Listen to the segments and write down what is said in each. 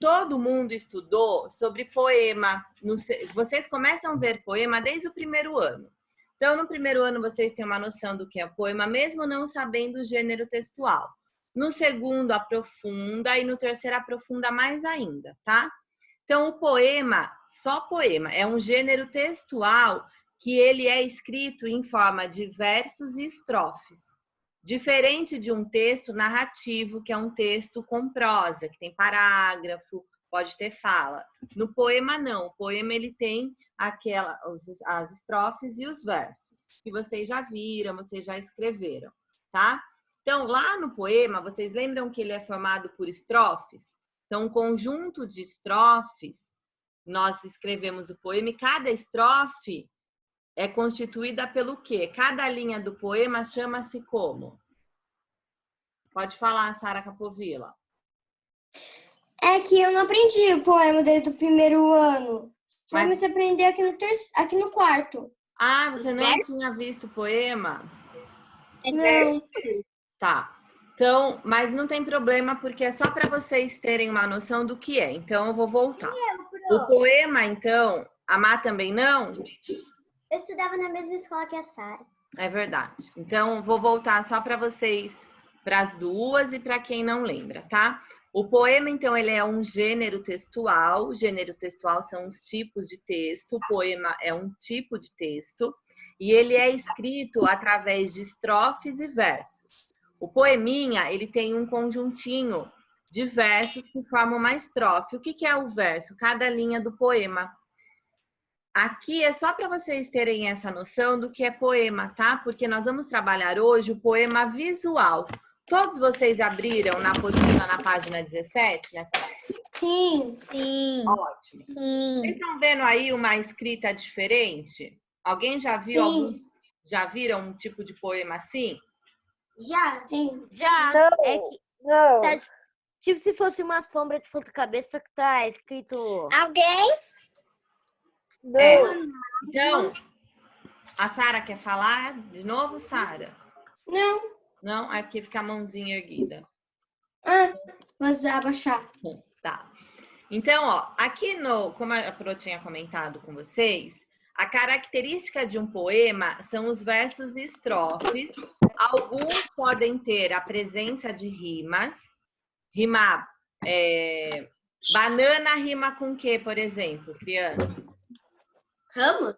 todo mundo estudou sobre poema. Vocês começam a ver poema desde o primeiro ano. Então, no primeiro ano, vocês têm uma noção do que é poema, mesmo não sabendo o gênero textual. No segundo, aprofunda, e no terceiro, aprofunda mais ainda, tá? Então, o poema, só poema, é um gênero textual que ele é escrito em forma de versos e estrofes. Diferente de um texto narrativo, que é um texto com prosa, que tem parágrafo, pode ter fala. No poema, não. O poema, ele tem as estrofes e os versos, que vocês já viram, vocês já escreveram, tá? Então, lá no poema, vocês lembram que ele é formado por estrofes? Então, um conjunto de estrofes, nós escrevemos o poema, e cada estrofe é constituída pelo quê? Cada linha do poema chama-se como? Pode falar, Sara Capovilla. É que eu não aprendi o poema desde o primeiro ano. Só comecei a aprender aqui no quarto. Ah, você não tinha visto o poema? Não. Tá. Então, mas não tem problema, porque é só para vocês terem uma noção do que é. Então, eu vou voltar. O poema, então, a Má também não? Eu estudava na mesma escola que a Sara. É verdade. Então, vou voltar só para vocês, para as duas e para quem não lembra, tá? O poema, então, ele é um gênero textual. O gênero textual são os tipos de texto. O poema é um tipo de texto. E ele é escrito através de estrofes e versos. O poeminha, ele tem um conjuntinho de versos que formam uma estrofe. O que é o verso? Cada linha do poema. Aqui é só para vocês terem essa noção do que é poema, tá? Porque nós vamos trabalhar hoje o poema visual. Todos vocês abriram na apostila na página 17? Sim. Ótimo. Sim. Vocês estão vendo aí uma escrita diferente? Alguém já viu? Já viram um tipo de poema assim? Já. Sim. Já. Não. É que, Não. tá, tipo se fosse uma sombra de ponta cabeça que tá escrito... Alguém? Não. Então, a Sara quer falar de novo, Sara? Não. Não? É porque fica a mãozinha erguida. Ah, vou abaixar. Tá. Então, ó, aqui como a Pro tinha comentado com vocês, a característica de um poema são os versos e estrofes. Alguns podem ter a presença de rimas. Rimar. Banana rima com o quê, por exemplo, crianças? Cama?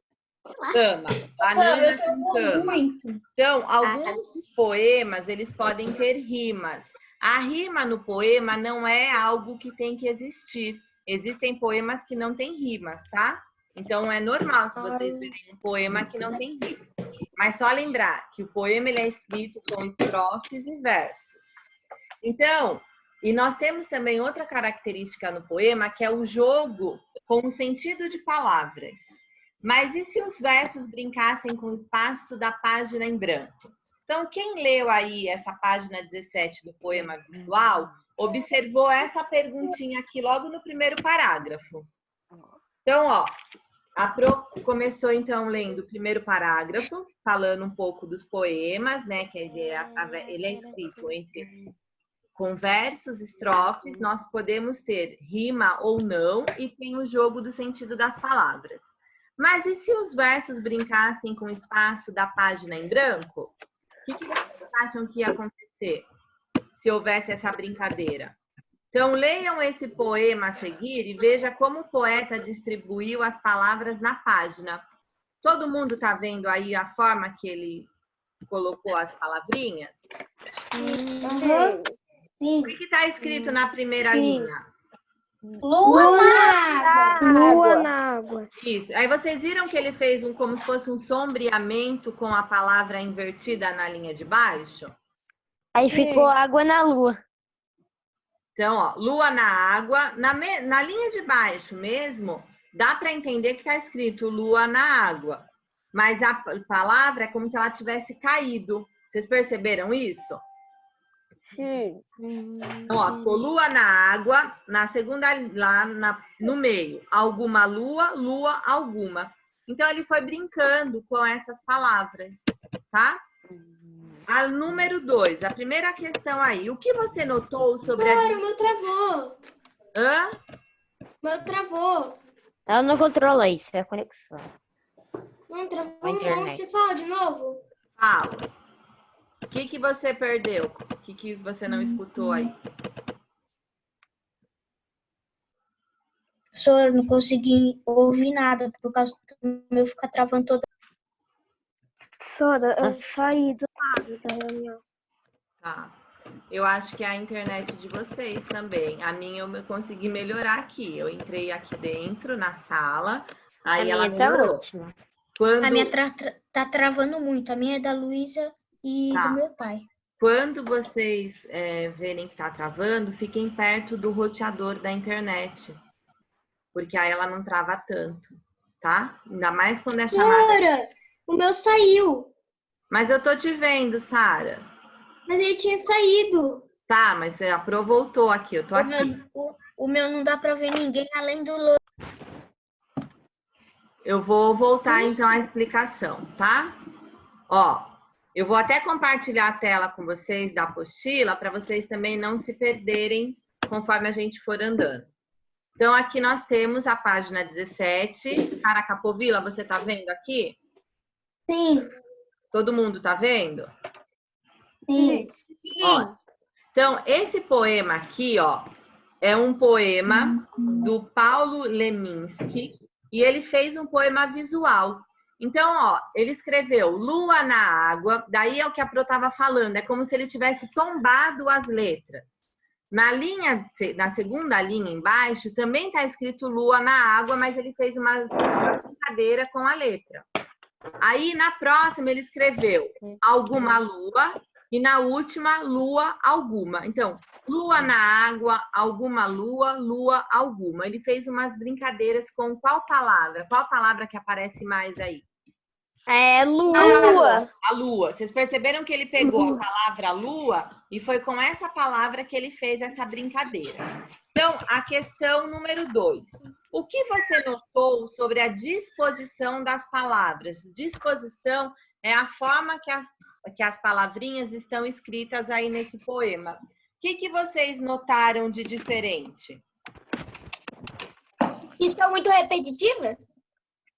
Cama. Banana com cama. Muito. Então, alguns poemas, eles podem ter rimas. A rima no poema não é algo que tem que existir. Existem poemas que não têm rimas, tá? Então, é normal se vocês verem um poema que não tem rima. Mas só lembrar que o poema ele é escrito com estrofes e versos. Então, e nós temos também outra característica no poema, que é o jogo com o sentido de palavras. Mas e se os versos brincassem com o espaço da página em branco? Então, quem leu aí essa página 17 do poema visual, observou essa perguntinha aqui logo no primeiro parágrafo. Então, ó, a Pro começou então lendo o primeiro parágrafo, falando um pouco dos poemas, né? Que ele é escrito com versos, estrofes, nós podemos ter rima ou não, e tem o jogo do sentido das palavras. Mas e se os versos brincassem com o espaço da página em branco? O que vocês acham que ia acontecer se houvesse essa brincadeira? Então, leiam esse poema a seguir e veja como o poeta distribuiu as palavras na página. Todo mundo está vendo aí a forma que ele colocou as palavrinhas? Uhum. Sim. O que está escrito na primeira linha? Lua na água. Lua na água. Isso. Aí vocês viram que ele fez como se fosse um sombreamento com a palavra invertida na linha de baixo? Aí ficou água na lua. Então, ó, lua na água. Na linha de baixo mesmo, dá para entender que está escrito lua na água. Mas a palavra é como se ela tivesse caído. Vocês perceberam isso? Sim. Então, ó, ficou lua na água, na segunda, no meio, alguma lua, lua alguma. Então, ele foi brincando com essas palavras, tá? A número 2, a primeira questão aí. O que você notou sobre Claro, o meu travou. Hã? Meu travou. Ela não controla isso, é a conexão. Não, travou A não. internet. Você fala de novo? Fala. O que você perdeu? O que você não escutou aí? Professor, não consegui ouvir nada por causa do meu ficar travando toda. Professora, eu Nossa. saí do lado da reunião. Tá. Eu acho que é a internet de vocês também. A minha eu consegui melhorar aqui. Eu entrei aqui dentro na sala, aí A ela minha tá melhorou. ótima. Quando, A minha tá travando muito. A minha é da Luísa e Tá. do meu pai. quando vocês verem que tá travando, fiquem perto do roteador da internet. Porque aí ela não trava tanto, tá? Ainda mais quando é chamada. Sara, o meu saiu. Mas eu tô te vendo, Sara. Mas ele tinha saído. Tá, mas a Pro voltou aqui, eu tô aqui. O meu não dá pra ver ninguém além do Lô. Eu vou voltar então à explicação, tá? Ó, eu vou até compartilhar a tela com vocês da apostila para vocês também não se perderem conforme a gente for andando. Então, aqui nós temos a página 17. Sara Capovilla, você tá vendo aqui? Sim, Todo mundo tá vendo? sim. Ó, então, esse poema aqui, ó, é um poema do Paulo Leminski e ele fez um poema visual. Então, ó, ele escreveu Lua na água, daí é o que a Pro estava falando, é como se ele tivesse tombado as letras. Na segunda linha embaixo, também está escrito Lua na água, mas ele fez uma brincadeira com a letra. Aí, na próxima, ele escreveu alguma lua e na última, lua alguma. Então, lua na água, alguma lua, lua alguma. Ele fez umas brincadeiras com qual palavra? Qual palavra que aparece mais aí? É lua. A lua. Vocês perceberam que ele pegou a palavra lua e foi com essa palavra que ele fez essa brincadeira. Então, a questão número 2. O que você notou sobre a disposição das palavras? Disposição é a forma que as palavrinhas estão escritas aí nesse poema. O que vocês notaram de diferente? Estão muito repetitivas?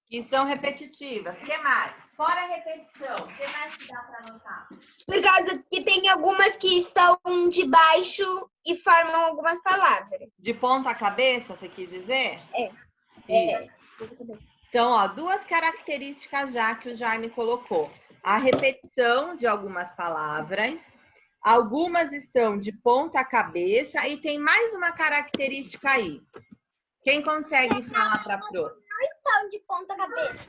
Que estão repetitivas. O que mais? Fora a repetição, o que mais que dá para notar? Por causa que tem algumas que estão de baixo e formam algumas palavras. De ponta cabeça, você quis dizer? É. Então, ó, duas características já que o Jaime colocou. A repetição de algumas palavras, algumas estão de ponta cabeça e tem mais uma característica aí. Quem consegue falar para a Pro? Estão de ponta cabeça.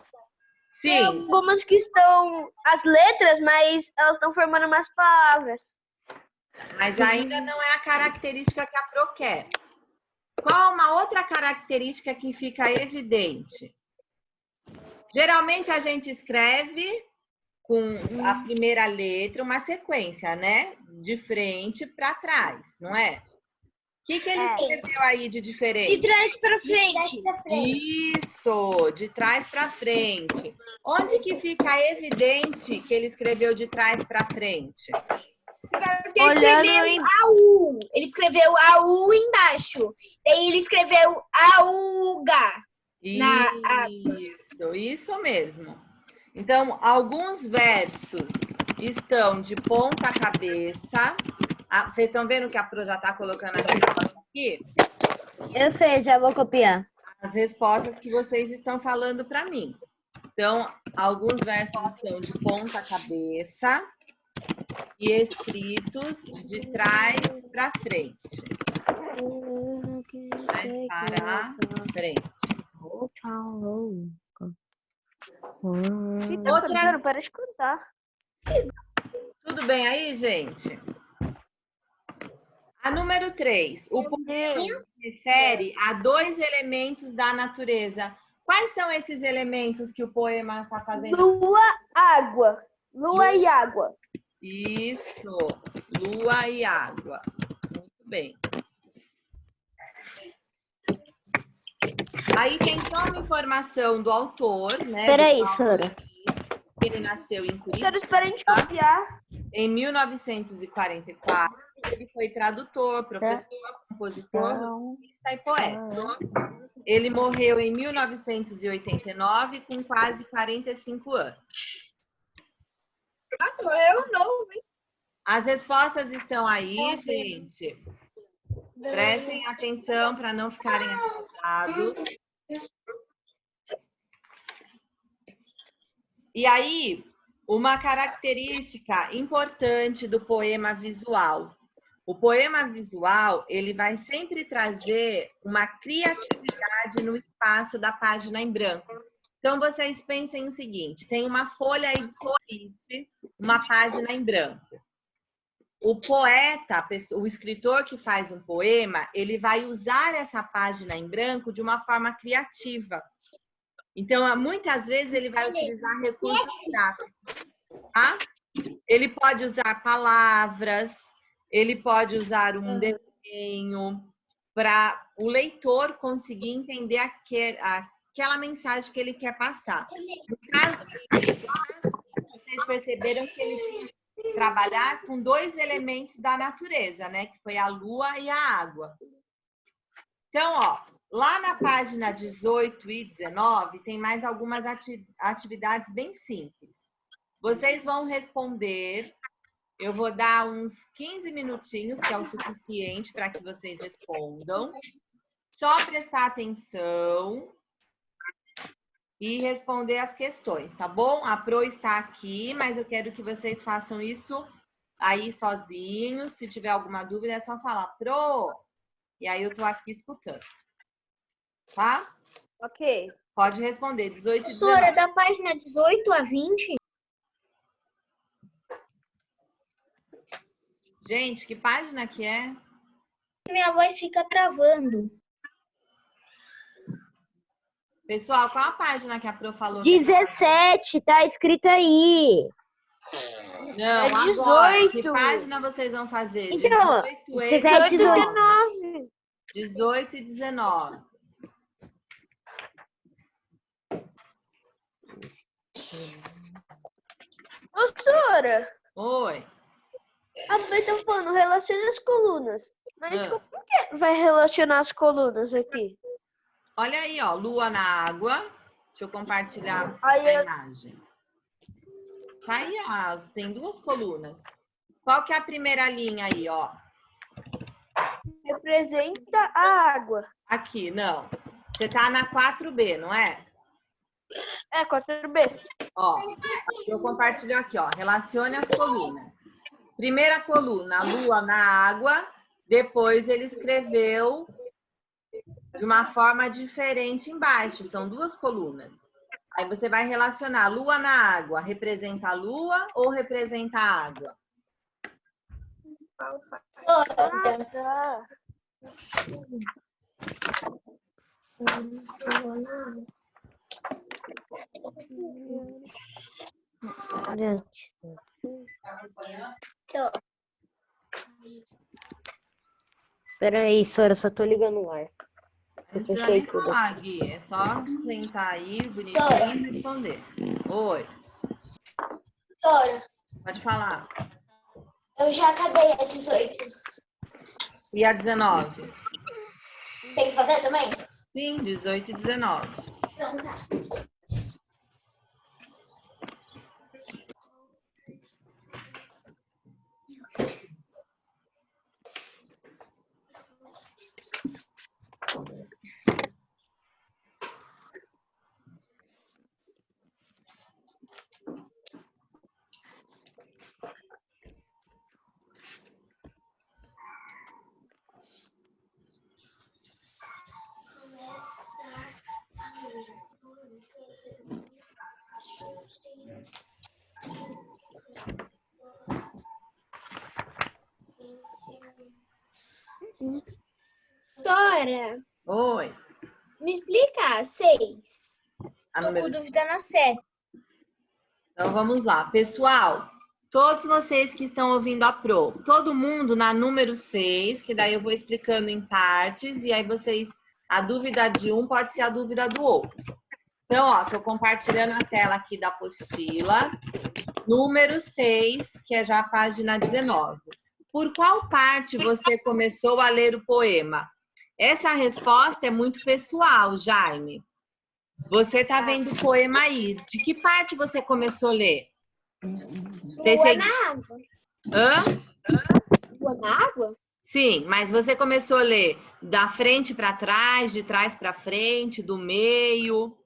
Sim, Algumas que estão as letras, mas elas estão formando umas palavras. mas ainda não é a característica que a Pro quer. Qual uma outra característica que fica evidente? Geralmente a gente escreve com a primeira letra uma sequência, né? De frente para trás, não é? O que ele escreveu aí de diferente? De trás para frente. Isso, de trás para frente. Onde que fica evidente que ele escreveu de trás para frente? Por causa que ele escreveu AU. Ele escreveu AU embaixo. Daí ele escreveu AUGA. Isso mesmo. Então, alguns versos estão de ponta cabeça. Vocês estão vendo que a Pro já está colocando aqui? Eu sei, já vou copiar. As respostas que vocês estão falando para mim. Então, alguns versos estão de ponta cabeça e escritos de trás para frente. Trás para frente. Outra... Para de contar. Tudo bem aí, gente? A número 3. O poema se refere a dois elementos da natureza. Quais são esses elementos que o poema está fazendo? Lua, água. Lua e água. Isso. Lua e água. Muito bem. Aí tem só uma informação do autor, né? Peraí, Sara. Ele nasceu em Curitiba. Quero esperar a gente copiar. Em 1944, ele foi tradutor, professor, compositor, roteirista e poeta. Ele morreu em 1989 com quase 45 anos. Nossa, morreu novo, hein? As respostas estão aí, gente. Prestem atenção para não ficarem assustados. E aí, uma característica importante do poema visual. O poema visual, ele vai sempre trazer uma criatividade no espaço da página em branco. Então, vocês pensem o seguinte, tem uma folha aí de sulfite, uma página em branco. O poeta, o escritor que faz um poema, ele vai usar essa página em branco de uma forma criativa. Então, muitas vezes, ele vai utilizar recursos gráficos, tá? Ele pode usar palavras, ele pode usar um desenho para o leitor conseguir entender aquela mensagem que ele quer passar. No caso, vocês perceberam que ele tem que trabalhar com 2 elementos da natureza, né? Que foi a lua e a água. Então, ó, lá na página 18 e 19, tem mais algumas atividades bem simples. Vocês vão responder, eu vou dar uns 15 minutinhos, que é o suficiente para que vocês respondam. Só prestar atenção e responder as questões, tá bom? A Pro está aqui, mas eu quero que vocês façam isso aí sozinhos. Se tiver alguma dúvida, é só falar, Pro, e aí eu tô aqui escutando. Tá? Ok. Pode responder, 18 e 19. Professora, da página 18 a 20? Gente, que página que é? Minha voz fica travando. Pessoal, qual a página que a Pro falou? 17, tá escrito aí. Não, É agora. 18. Que página vocês vão fazer? Então, 18 e 17 e 19. 18 e 19. Professora, Oi. a mãe tá falando, relaciona as colunas. Mas Ah. como que vai relacionar as colunas aqui? Olha aí, ó, lua na água. Deixa eu compartilhar Aí a eu- imagem. Tá aí, ó, tem 2 colunas. Qual que é a primeira linha aí, ó? Representa a água. Aqui, não. Você tá na 4B, não é? É, 4B. Ó, eu compartilho aqui, ó. Relacione as colunas. Primeira coluna, a lua na água. Depois ele escreveu de uma forma diferente embaixo. São 2 colunas. Aí você vai relacionar lua na água. Representa a lua ou representa a água? Tá. Peraí, Sora, só tô ligando o ar. Não precisa nem falar, Gui. É só sentar aí, bonitinho, e responder. Oi, Sora, pode falar. eu já acabei a 18. E a 19? Tem que fazer também? Sim, 18 e 19. Então tá. Sora, Oi. me explica a 6. A Tô com número dúvida na 7. Então vamos lá. Pessoal, todos vocês que estão ouvindo a Pro, todo mundo na número 6, que daí eu vou explicando em partes, e aí vocês, a dúvida de um pode ser a dúvida do outro. Então, ó, tô compartilhando a tela aqui da apostila. Número 6, que é já a página 19. Por qual parte você começou a ler o poema? Essa resposta é muito pessoal, Jaime. Você tá vendo o poema aí. De que parte você começou a ler? Lua na água. Hã? Lua na água? Sim, mas você começou a ler da frente para trás, de trás para frente, do meio,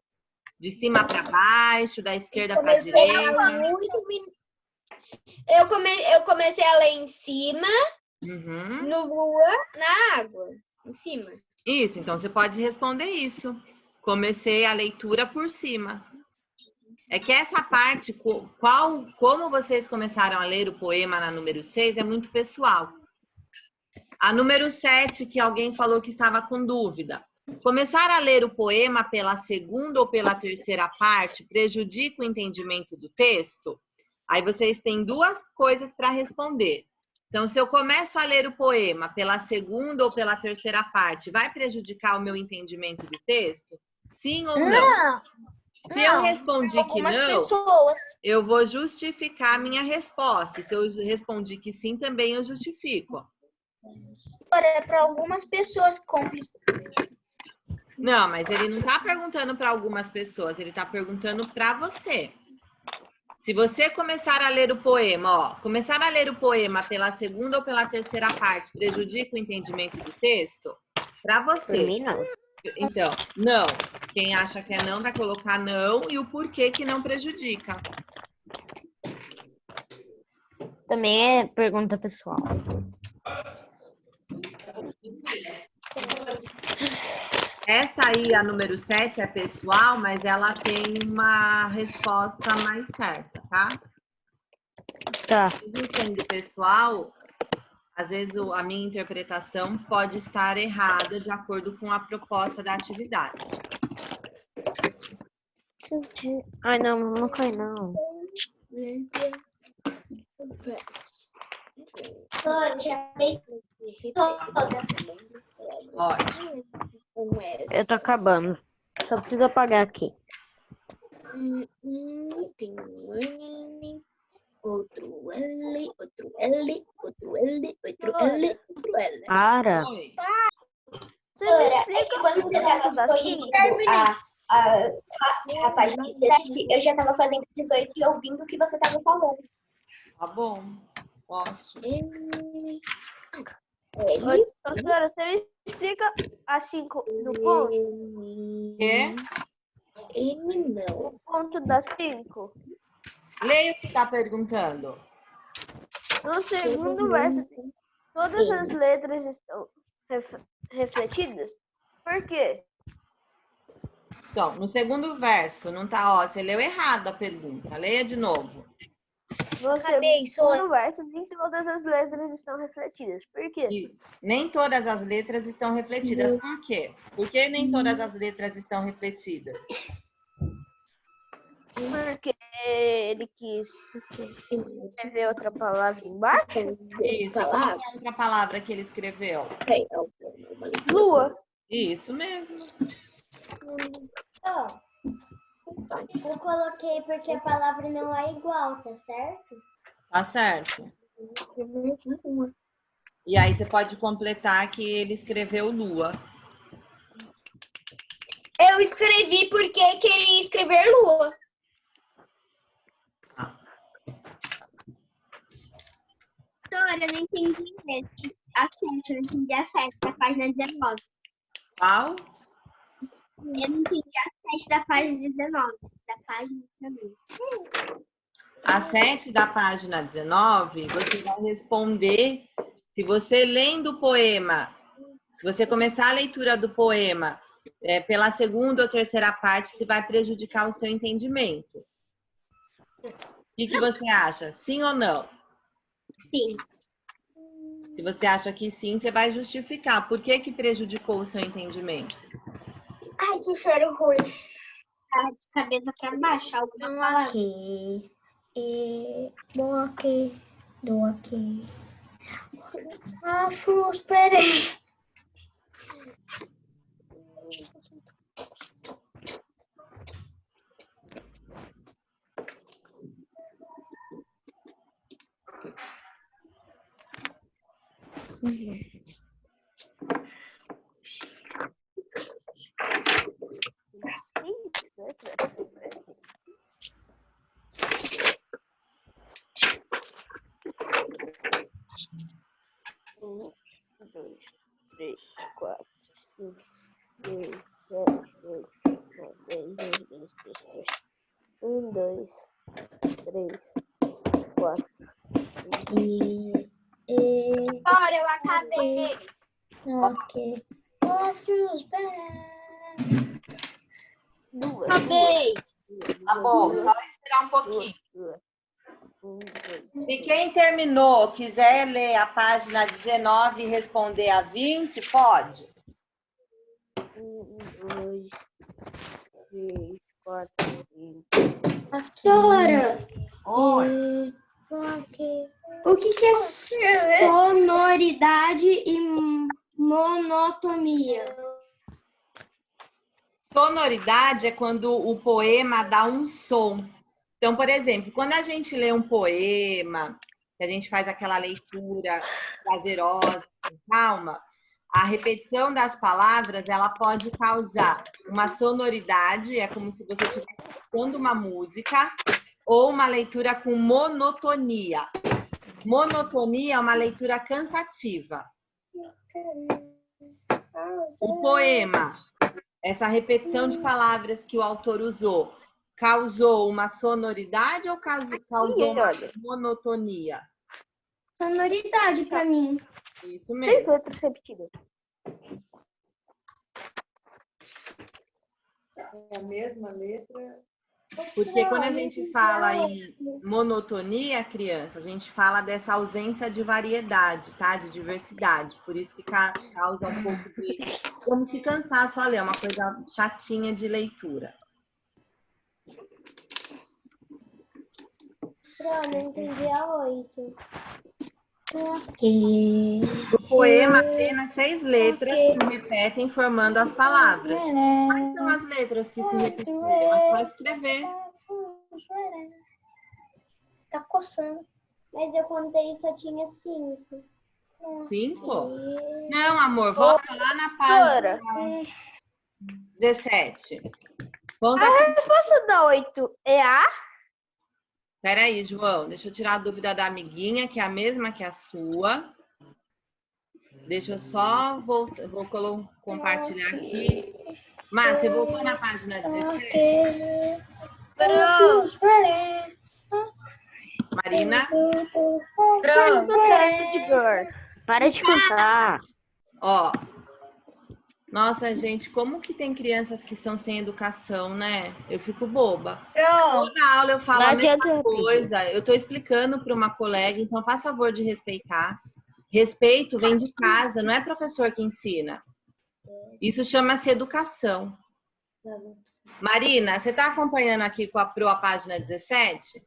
de cima para baixo, da esquerda para Comecei a direita. ler eu comecei a ler em cima, Uhum. no lua, na água. Em cima. Isso, então você pode responder isso. Comecei a leitura por cima. É que essa parte, como vocês começaram a ler o poema na número 6, é muito pessoal. A número 7, que alguém falou que estava com dúvida. Começar a ler o poema pela segunda ou pela terceira parte prejudica o entendimento do texto? Aí vocês têm duas coisas para responder. Então, se eu começo a ler o poema pela segunda ou pela terceira parte, vai prejudicar o meu entendimento do texto? Sim ou não? Se eu respondi que não, pessoas. eu vou justificar a minha resposta. Se eu respondi que sim, também eu justifico. Para algumas pessoas cúmplices. Não, mas ele não está perguntando para algumas pessoas, ele está perguntando para você. Se você começar a ler o poema, começar a ler o poema pela segunda ou pela terceira parte prejudica o entendimento do texto? Para você. Por mim, não. Então, não. Quem acha que é não vai colocar não e o porquê que não prejudica. Também é pergunta pessoal. Essa aí, a número 7, é pessoal, mas ela tem uma resposta mais certa, tá? Tá. Mesmo sendo pessoal, às vezes a minha interpretação pode estar errada de acordo com a proposta da atividade. Ai, não, não cai, não. Ótimo. Eu tô acabando. Só preciso apagar aqui. Tem um N, outro L, outro L, outro L, outro L, outro L. Para. Oi. Professora, é que quando você estava corrigindo a página 17, eu já estava fazendo 18 e ouvindo o que você estava falando. Tá bom. Posso. L, Oi, professora, você me explica a 5 no ponto? Quê? N não. O ponto da 5. Leia o que está perguntando. No segundo verso, todas as letras estão refletidas? Por quê? Então, no segundo verso, não tá, ó, você leu errado a pergunta. Leia de novo. No Acabei, segundo verso, nem todas as letras estão refletidas. Por quê? Isso. Nem todas as letras estão refletidas. Por quê? Por que nem todas as letras estão refletidas? Porque ele quis escrever outra palavra embaixo? Isso. Qual é a outra palavra que ele escreveu? Lua. Isso mesmo. Eu coloquei porque a palavra não é igual, tá certo? Tá certo. E aí você pode completar que ele escreveu lua. Eu escrevi porque queria escrever lua. Doutora, eu não entendi esse. A 7, eu não entendi a 7 da página 19. Qual? Eu não entendi a 7 da página 19. Da página também. A 7 da página 19, você vai responder. Se você lendo o poema, se você começar a leitura do poema pela segunda ou terceira parte, se vai prejudicar o seu entendimento. O que você acha? Sim ou não? Sim. Se você acha que sim, você vai justificar. Por que prejudicou o seu entendimento? Ai, que cheiro ruim. Tá de cabeça pra baixo. Alguma palavra. Aqui. E bom aqui. Do aqui. Ah, esperei. 6, 7, 8, 9, 10, 11, 12, 13, 14, 15, 16, 17, 18, 19, 20, 21, 22, 23, 24, Agora eu acabei. Ok. duas, Acabei. Tá bom, só esperar um pouquinho. Se quem terminou quiser ler a página 19 e responder a 20, pode. 1, 2, 3, 4, 5. Pastora, Oi. o que é sonoridade e monotonia? Sonoridade é quando o poema dá um som. Então, por exemplo, quando a gente lê um poema, que a gente faz aquela leitura prazerosa, com calma, a repetição das palavras, ela pode causar uma sonoridade, é como se você estivesse escutando uma música, ou uma leitura com monotonia. Monotonia é uma leitura cansativa. O poema, essa repetição de palavras que o autor usou, causou uma sonoridade ou causou uma monotonia? Sonoridade para mim. Isso 6 mesmo. letras repetidas. É a mesma letra. Porque quando a gente fala em monotonia, criança, a gente fala dessa ausência de variedade, tá? De diversidade. Por isso que causa um pouco de... Como se cansaço a ler, é uma coisa chatinha de leitura. Não entendi a 8. Ok. No poema, apenas 6 letras se repetem formando as palavras. Quais são as letras que se repetiram? É só escrever. Tá coçando. Mas eu contei e só tinha 5. 5? Não, amor, volta lá na página 17. Conta. A resposta da 8 é A? Peraí, João, deixa eu tirar a dúvida da amiguinha, que é a mesma que a sua. Deixa eu só voltar, vou compartilhar aqui. Márcia, você voltou na página 17? Marina? Para de contar. Ó. Nossa, gente, como que tem crianças que são sem educação, né? Eu fico boba. Toda aula eu falo Não a adianta mesma coisa. Eu tô explicando para uma colega, então faz favor de respeitar. Respeito vem de casa, não é professor que ensina. Isso chama-se educação. Marina, você tá acompanhando aqui com a Pro a página 17?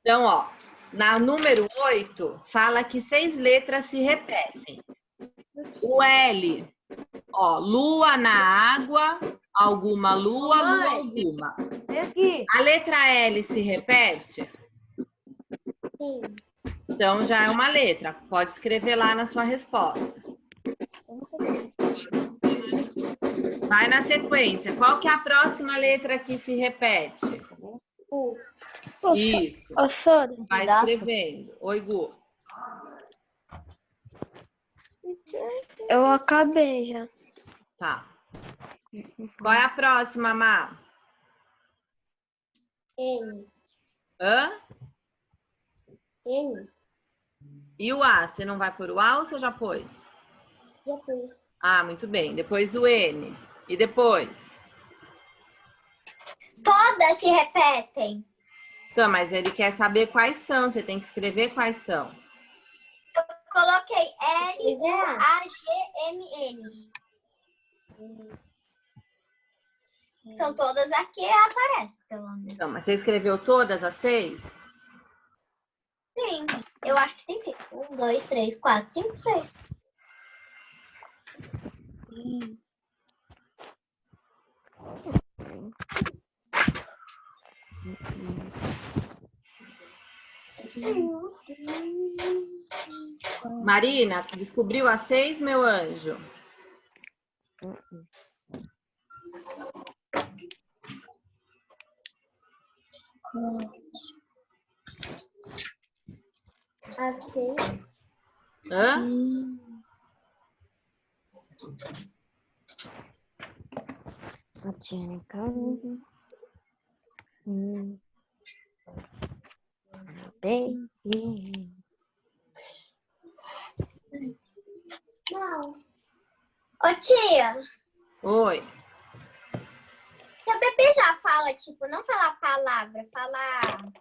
Então, ó, na número 8, fala que 6 letras se repetem. O L, ó, lua na água, alguma lua, lua alguma. A letra L se repete? Sim. Então já é uma letra. Pode escrever lá na sua resposta. Vai na sequência. Qual que é a próxima letra que se repete? Isso. Vai escrevendo. Oi, Gu. Eu acabei já. Tá. Qual é a próxima, Má? N. Hã? N. E o A? Você não vai por o A ou você já pôs? Já pus. Ah, muito bem. Depois o N. E depois? Todas se repetem. Então, mas ele quer saber quais são. Você tem que escrever quais são. Coloquei L-A-G-M-N. São todas aqui, aparece, pelo menos. Então, mas você escreveu todas as 6? Sim, eu acho que tem 5. 1, 2, 3, 4, 5, 6. Marina, descobriu as 6, meu anjo? Ok. Hã? Ô tia, Oi. seu bebê já fala, tipo, não falar palavra, falar...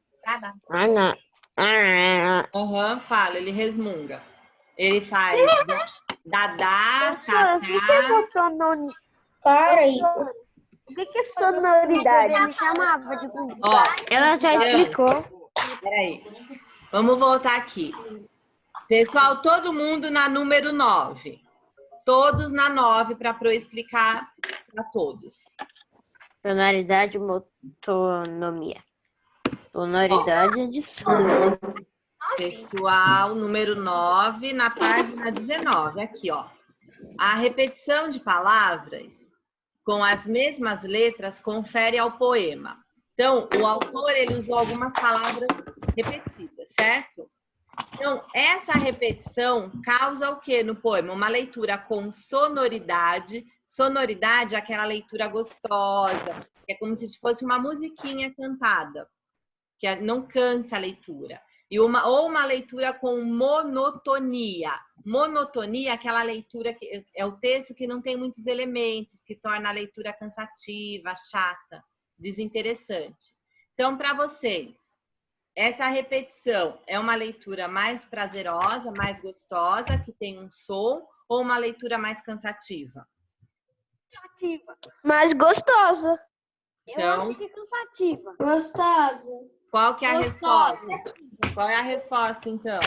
Aham, fala, ele resmunga. Ele faz dadá, Professora, o que que é tatá. essa sonoridade? Para aí. O que que é sonoridade? Me chamava de Gugu. Ó, Ela já explicou. peraí. Vamos voltar aqui. Pessoal, todo mundo na número 9. Todos na 9 para eu explicar para todos. Sonoridade, motonomia. Sonoridade de som. Pessoal, número 9, na página 19. Aqui, ó. A repetição de palavras com as mesmas letras confere ao poema. Então, o autor ele usou algumas palavras repetidas, certo? Então, essa repetição causa o que no poema? Uma leitura com sonoridade. Sonoridade é aquela leitura gostosa, que é como se fosse uma musiquinha cantada, que não cansa a leitura. Ou uma leitura com monotonia. Monotonia é aquela leitura que é o texto que não tem muitos elementos, que torna a leitura cansativa, chata, desinteressante. Então, para vocês, essa repetição é uma leitura mais prazerosa, mais gostosa, que tem um som, ou uma leitura mais cansativa? Mais gostosa. Então, que cansativa. Gostosa. qual que é a resposta? Qual é a resposta, então?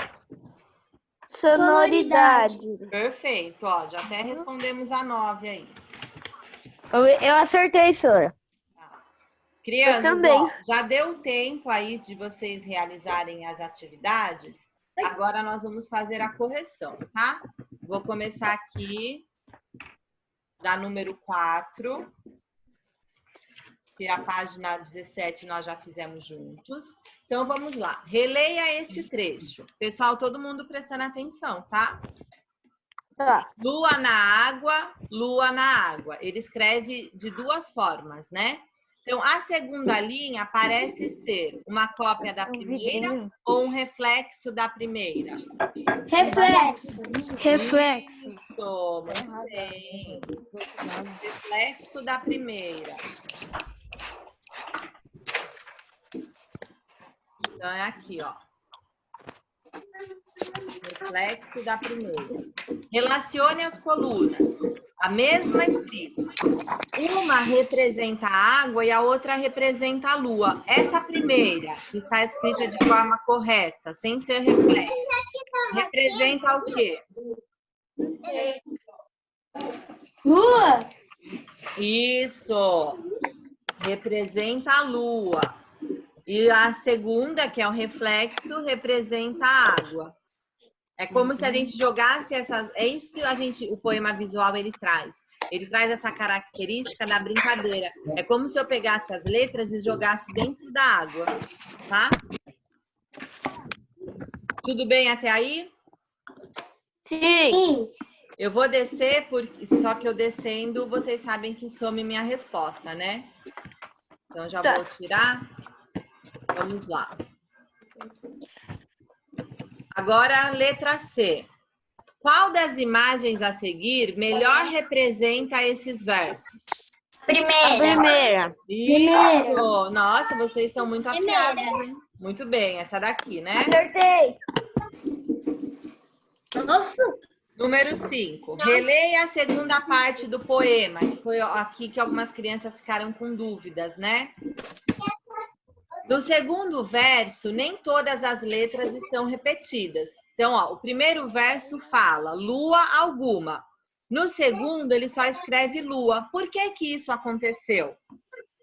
Sonoridade. Perfeito, ó, já até respondemos a 9 aí. Eu acertei, Sora. Crianças, também. ó, já deu tempo aí de vocês realizarem as atividades. Agora nós vamos fazer a correção, tá? Vou começar aqui da número 4. Que a página 17 nós já fizemos juntos. Então, vamos lá. Releia este trecho. Pessoal, todo mundo prestando atenção, tá? Tá. Lua na água, lua na água. Ele escreve de duas formas, né? Então, a segunda linha parece ser uma cópia da primeira ou um reflexo da primeira? Reflexo. Isso, muito bem. Reflexo da primeira. Então, é aqui, ó. Reflexo da primeira. Relacione as colunas. A mesma escrita. Uma representa a água e a outra representa a lua. Essa primeira, que está escrita de forma correta, sem ser reflexo, representa o quê? Lua. Isso. Representa a lua. E a segunda, que é o reflexo, representa a água. É como se a gente jogasse essas... É isso que o poema visual ele traz. Ele traz essa característica da brincadeira. É como se eu pegasse as letras e jogasse dentro da água, tá? Tudo bem até aí? Sim. Eu vou descer, só que eu descendo, vocês sabem que some minha resposta, né? Então, já vou tirar. Vamos lá. Agora, letra C. Qual das imagens a seguir melhor representa esses versos? Primeira. Isso! Nossa, vocês estão muito afiados, hein? Muito bem, essa daqui, né? Acertei. Nossa. Número 5. Releia a segunda parte do poema, que foi aqui que algumas crianças ficaram com dúvidas, né? No segundo verso, nem todas as letras estão repetidas. Então, ó, o primeiro verso fala lua alguma. No segundo, ele só escreve lua. Por que que isso aconteceu?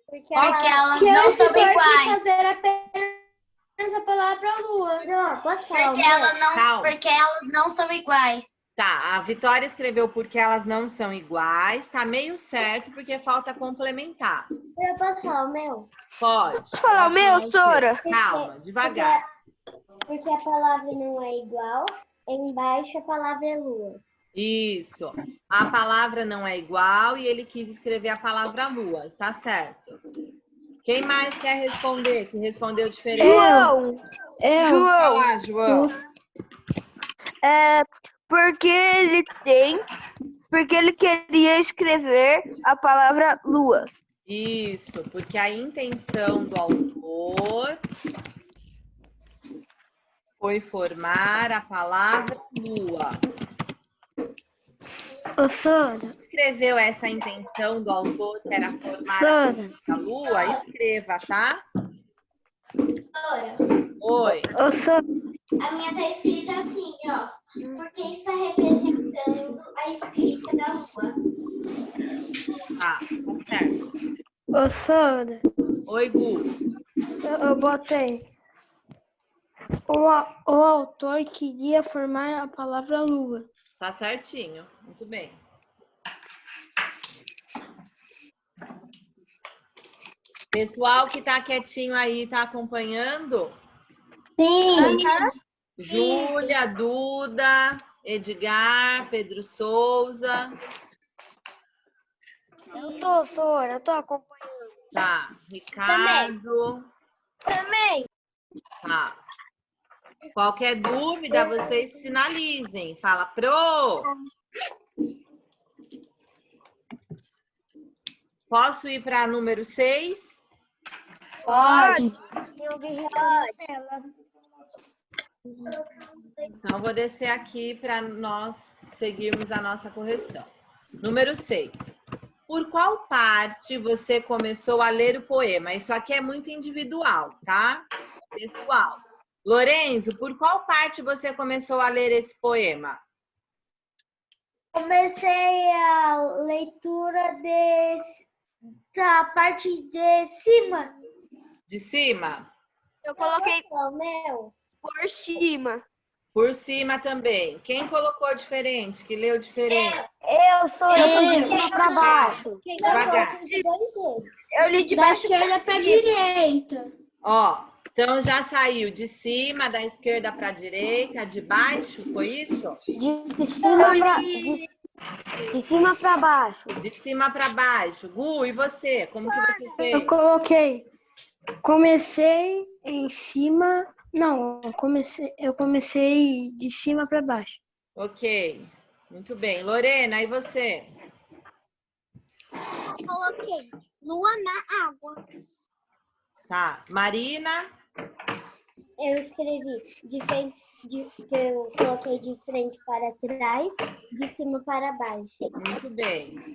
Porque elas não são iguais. Fazer apenas a palavra lua. Não, posso falar? Porque elas não são iguais. Tá, a Vitória escreveu porque elas não são iguais. Tá meio certo, porque falta complementar. Eu posso falar o meu? Pode. Posso falar o meu, Sora? Calma, devagar. Porque a palavra não é igual. Embaixo a palavra é lua. Isso. A palavra não é igual e ele quis escrever a palavra lua. Está certo. Quem mais quer responder? Que respondeu diferente? João. Vai João. lá, João. Porque ele queria escrever a palavra lua. Isso, porque a intenção do autor foi formar a palavra lua. Ô, Sora, Escreveu essa intenção do autor, que era formar a lua? Escreva, tá? Oi. ô, Sora, A minha tá escrita assim, ó. Porque está representando a escrita da lua. Tá certo. ô, Sora, Oi, Gu. eu botei. O autor queria formar a palavra lua. Tá certinho. Muito bem. Pessoal que tá quietinho aí, tá acompanhando? Sim. Júlia, Duda, Edgar, Pedro Souza. Eu tô, Sora, eu tô acompanhando. Tá. Ricardo. Também. Tá. Qualquer dúvida, vocês sinalizem. Fala, Pro. Posso ir para número 6? Pode. Então, eu vou descer aqui para nós seguirmos a nossa correção. Número 6. Por qual parte você começou a ler o poema? Isso aqui é muito individual, tá? Pessoal. Lorenzo, por qual parte você começou a ler esse poema? Comecei a leitura da parte de cima. De cima? Eu coloquei Meu. por cima. Por cima também. Quem colocou diferente? Que leu diferente? Eu tô de cima pra baixo. Devagar. Eu li de Da esquerda para direita. Ó, então já saiu de cima, da esquerda para a direita, de baixo, foi isso? De cima pra baixo. De cima para baixo. Gu, e você? Como que você fez? Eu coloquei. Comecei em cima. Não, eu comecei de cima para baixo. Ok, muito bem. Lorena, e você? Eu coloquei lua na água. Tá. Marina? Eu escrevi eu coloquei de frente para trás, de cima para baixo. Muito bem.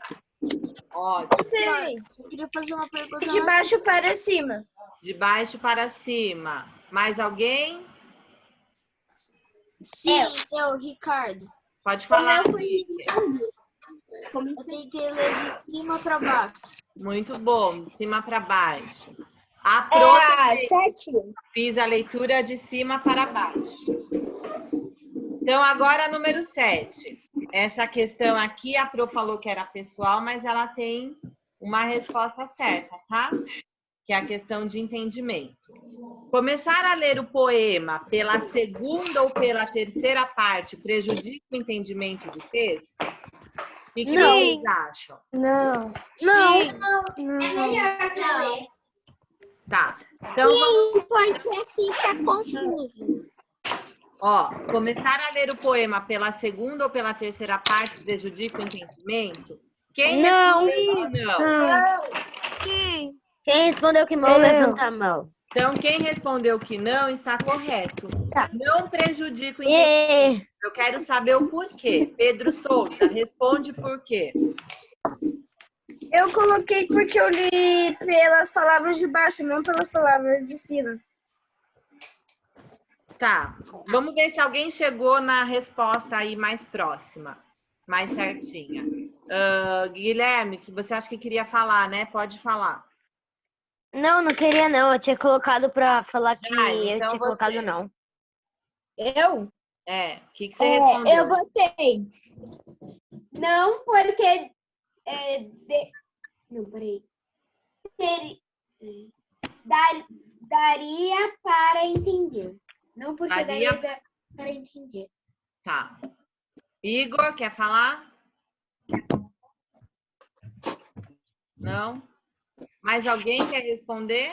Ótimo. Sim. Eu queria fazer uma pergunta. De baixo para cima. De baixo para cima. Mais alguém? Sim, eu, Ricardo. Pode falar. Eu tentei ler de cima para baixo. Muito bom, de cima para baixo. A Pro certinho. fiz a leitura de cima para baixo. Então, agora número 7. Essa questão aqui, a Pro falou que era pessoal, mas ela tem uma resposta certa, tá? Que é a questão de entendimento. Começar a ler o poema pela segunda ou pela terceira parte prejudica o entendimento do texto? O que vocês acham? Não. É melhor para ler. Tá. Então, vamos... Porque fica confuso. Ó, começar a ler o poema pela segunda ou pela terceira parte prejudica o entendimento? Quem respondeu que não? Sim. Quem respondeu que não, levanta a mão. Então, quem respondeu que não está correto. Não prejudica o entendimento. Eu quero saber o porquê. Pedro Souza, responde por quê. Eu coloquei porque eu li pelas palavras de baixo, não pelas palavras de cima. Tá, vamos ver se alguém chegou na resposta aí mais próxima, mais certinha. Guilherme, que você acha que queria falar, né? Pode falar. Não queria não. Eu tinha colocado pra falar que Ah, eu então tinha você. colocado não. Eu? O que você respondeu? Eu botei. Não, porque... Não, peraí. Daria para entender. Não porque daria para entender. Tá. Igor, quer falar? Não? Mais alguém quer responder?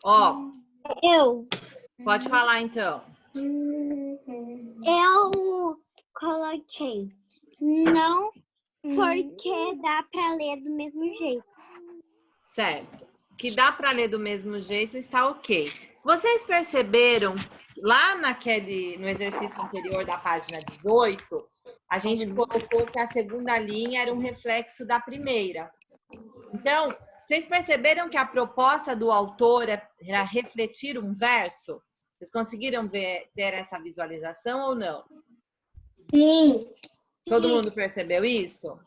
Ó, Eu. pode falar então. Eu coloquei não porque dá para ler do mesmo jeito. Certo. Que dá para ler do mesmo jeito está ok. Vocês perceberam lá no exercício anterior da página 18, a gente colocou que a segunda linha era um reflexo da primeira. Então, vocês perceberam que a proposta do autor era refletir um verso? Vocês conseguiram ter essa visualização ou não? Sim. Todo mundo percebeu isso?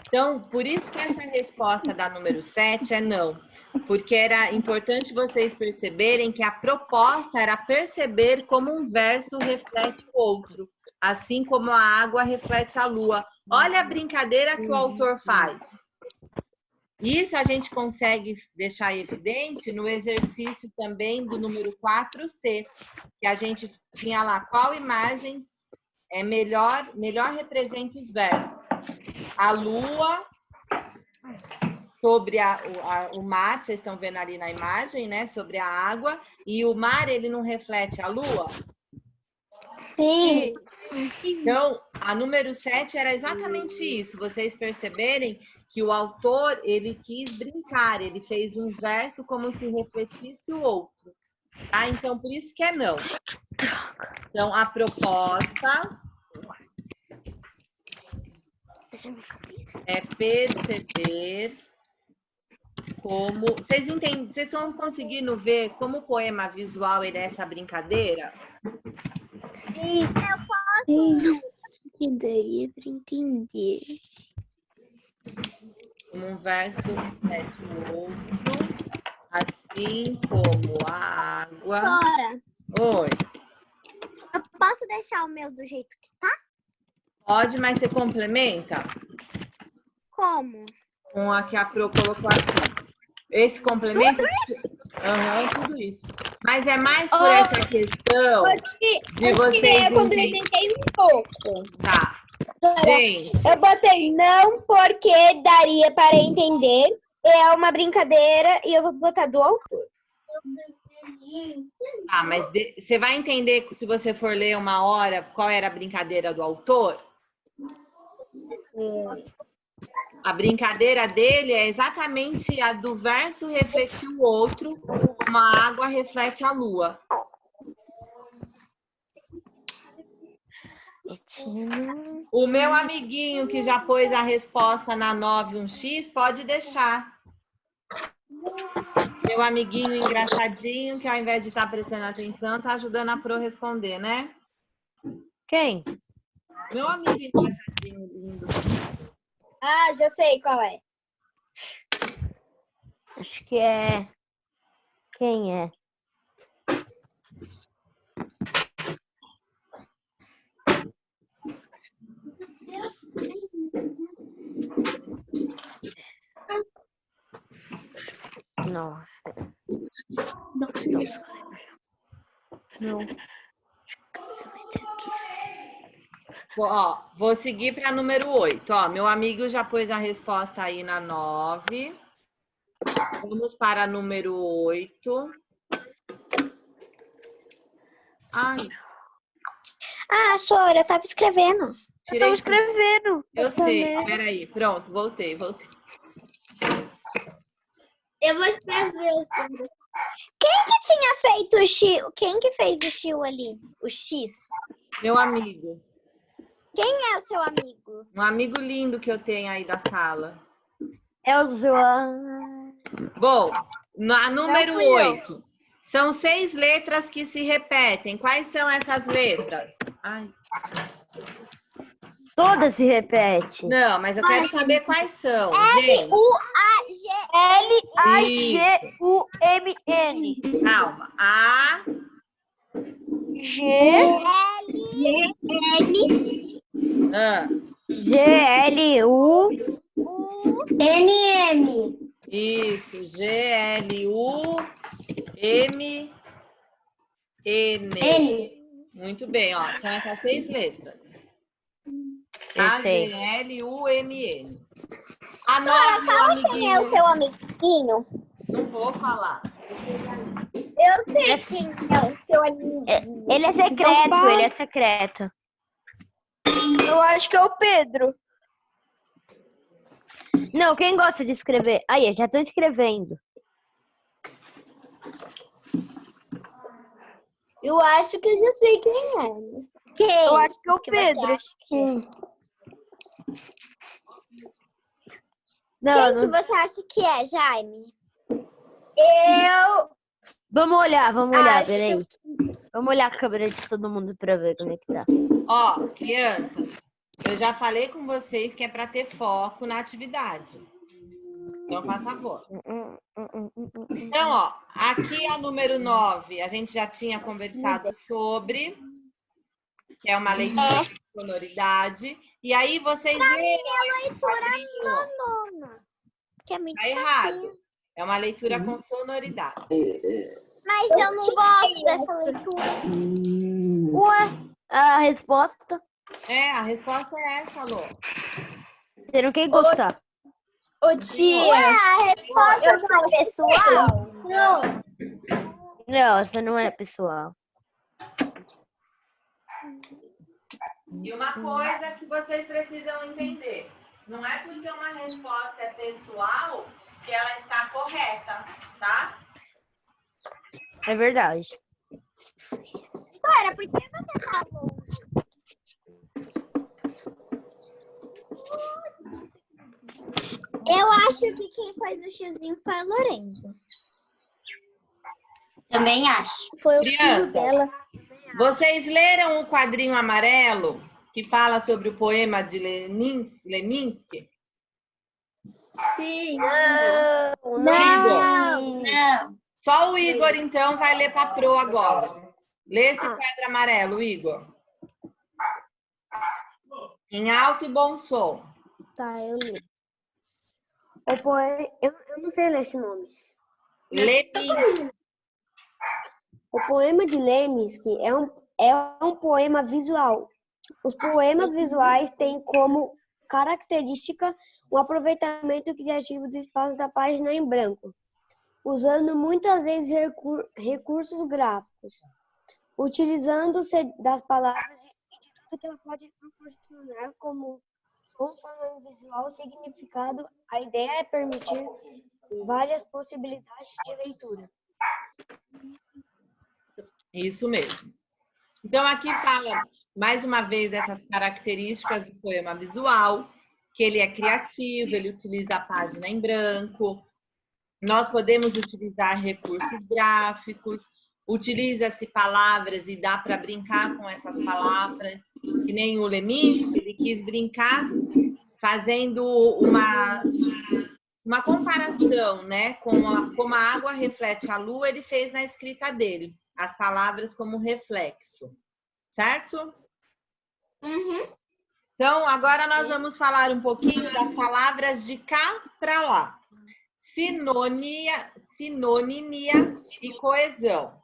Então, por isso que essa resposta da número 7 é não. Porque era importante vocês perceberem que a proposta era perceber como um verso reflete o outro, assim como a água reflete a lua. Olha a brincadeira que o autor faz. Isso a gente consegue deixar evidente no exercício também do número 4C, que a gente tinha lá qual imagem melhor representa os versos. A lua sobre o mar, vocês estão vendo ali na imagem, né? Sobre a água. E o mar, ele não reflete a lua? Sim. Então, a número 7 era exatamente isso. Vocês perceberem que o autor, ele quis brincar. Ele fez um verso como se refletisse o outro. Tá? Então, por isso que é não. Então, a proposta é perceber como... Vocês entendem? Vocês estão conseguindo ver como o poema visual ele é essa brincadeira? Sim. Eu posso. Que daria para entender. Um verso reflete o outro, assim como a água. Dora, Oi. eu posso deixar o meu do jeito que tá? Pode, mas você complementa Como? com a que a Pro colocou aqui. Esse complemento? Tudo isso. Mas é mais por essa questão de vocês eu complementei um pouco. Tá. Gente, Eu botei não porque daria para entender. É uma brincadeira e eu vou botar do autor. tá, mas você vai entender se você for ler uma hora qual era a brincadeira do autor? A brincadeira dele é exatamente a do verso refletir o outro, como a água reflete a lua. O meu amiguinho que já pôs a resposta na 91X, pode deixar. Meu amiguinho engraçadinho, que ao invés de estar prestando atenção, tá ajudando a Pro responder, né? Quem? Meu amigo engraçadinho, lindo. Ah, já sei qual é. Acho que é... Quem é? Nossa. Não. Ó, vou seguir para número 8. Ó, meu amigo já pôs a resposta aí na 9. Vamos para número 8. Ai, Ah, Sora, eu tava escrevendo. tirei tudo. Escrevendo. Eu sei, peraí. Pronto, voltei. Eu vou escrever. Quem que tinha feito o X? Quem que fez o X ali? O X? Meu amigo. Quem é o seu amigo? Um amigo lindo que eu tenho aí da sala. É o João. Bom, na número fui eu. 8. São 6 letras que se repetem. Quais são essas letras? Ai. Todas se repetem. Não, mas eu quero saber quais são, gente. L-A-G-U-M-N. Calma. A, G, A. G-L-U, NM. Isso, G-L-U-M-N. N. Muito bem, ó. São essas 6 letras. A, G, L, U, M, N. A 9, o amiguinho. Quem é o seu amiguinho? Não vou falar. Deixa ele aí. Eu sei quem é o seu amiguinho. Ele é secreto, ele é secreto. Eu acho que é o Pedro. Não, quem gosta de escrever? Aí, eu já tô escrevendo. Eu acho que eu já sei quem é. Quem? Eu acho que é o Que Pedro. você acha que é? Não, Quem que você acha que é, Jaime? Vamos olhar, Acho peraí. Vamos olhar a câmera de todo mundo pra ver como é que tá. Ó, crianças, eu já falei com vocês que é para ter foco na atividade. Então, faça favor. Então, ó, aqui a número 9, a gente já tinha conversado sobre, que é uma leitura de sonoridade. E aí, vocês leram esse quadrinho. Que é muito Tá errado. É uma leitura com sonoridade. Mas eu não gosto dessa leitura. Ué, a resposta? A resposta é essa, Lô. Você não quer gostar. Ô, tia. Ué, a resposta não é pessoal? Não, essa não é pessoal. E uma coisa que vocês precisam entender. Não é porque uma resposta é pessoal que ela está correta, tá? É verdade. Sora, por que você tá longe? Eu acho que quem faz o xizinho foi a Lorenzo. Também acho. Foi o Crianças, filho dela. vocês leram o quadrinho amarelo que fala sobre o poema de Leminski? Sim. Não. Só o Igor, então, vai ler para a Pro agora. Lê esse quadro amarelo, Igor. Em alto e bom som. Tá, eu li. Eu não sei ler esse nome. Leminski. O poema de Leminski é um poema visual. Os poemas visuais têm como característica um aproveitamento criativo do espaço da página em branco, usando muitas vezes recursos gráficos, utilizando-se das palavras e de tudo que ela pode proporcionar como som, forma visual, significado. A ideia é permitir várias possibilidades de leitura. Isso mesmo. Então, aqui fala, mais uma vez, dessas características do poema visual, que ele é criativo, ele utiliza a página em branco, nós podemos utilizar recursos gráficos, utiliza-se palavras e dá para brincar com essas palavras, que nem o Leminski, ele quis brincar fazendo uma comparação, né, como a água reflete a lua, ele fez na escrita dele, as palavras como reflexo, certo? Uhum. Então, agora nós vamos falar um pouquinho das palavras de cá para lá. Sinônimia e coesão.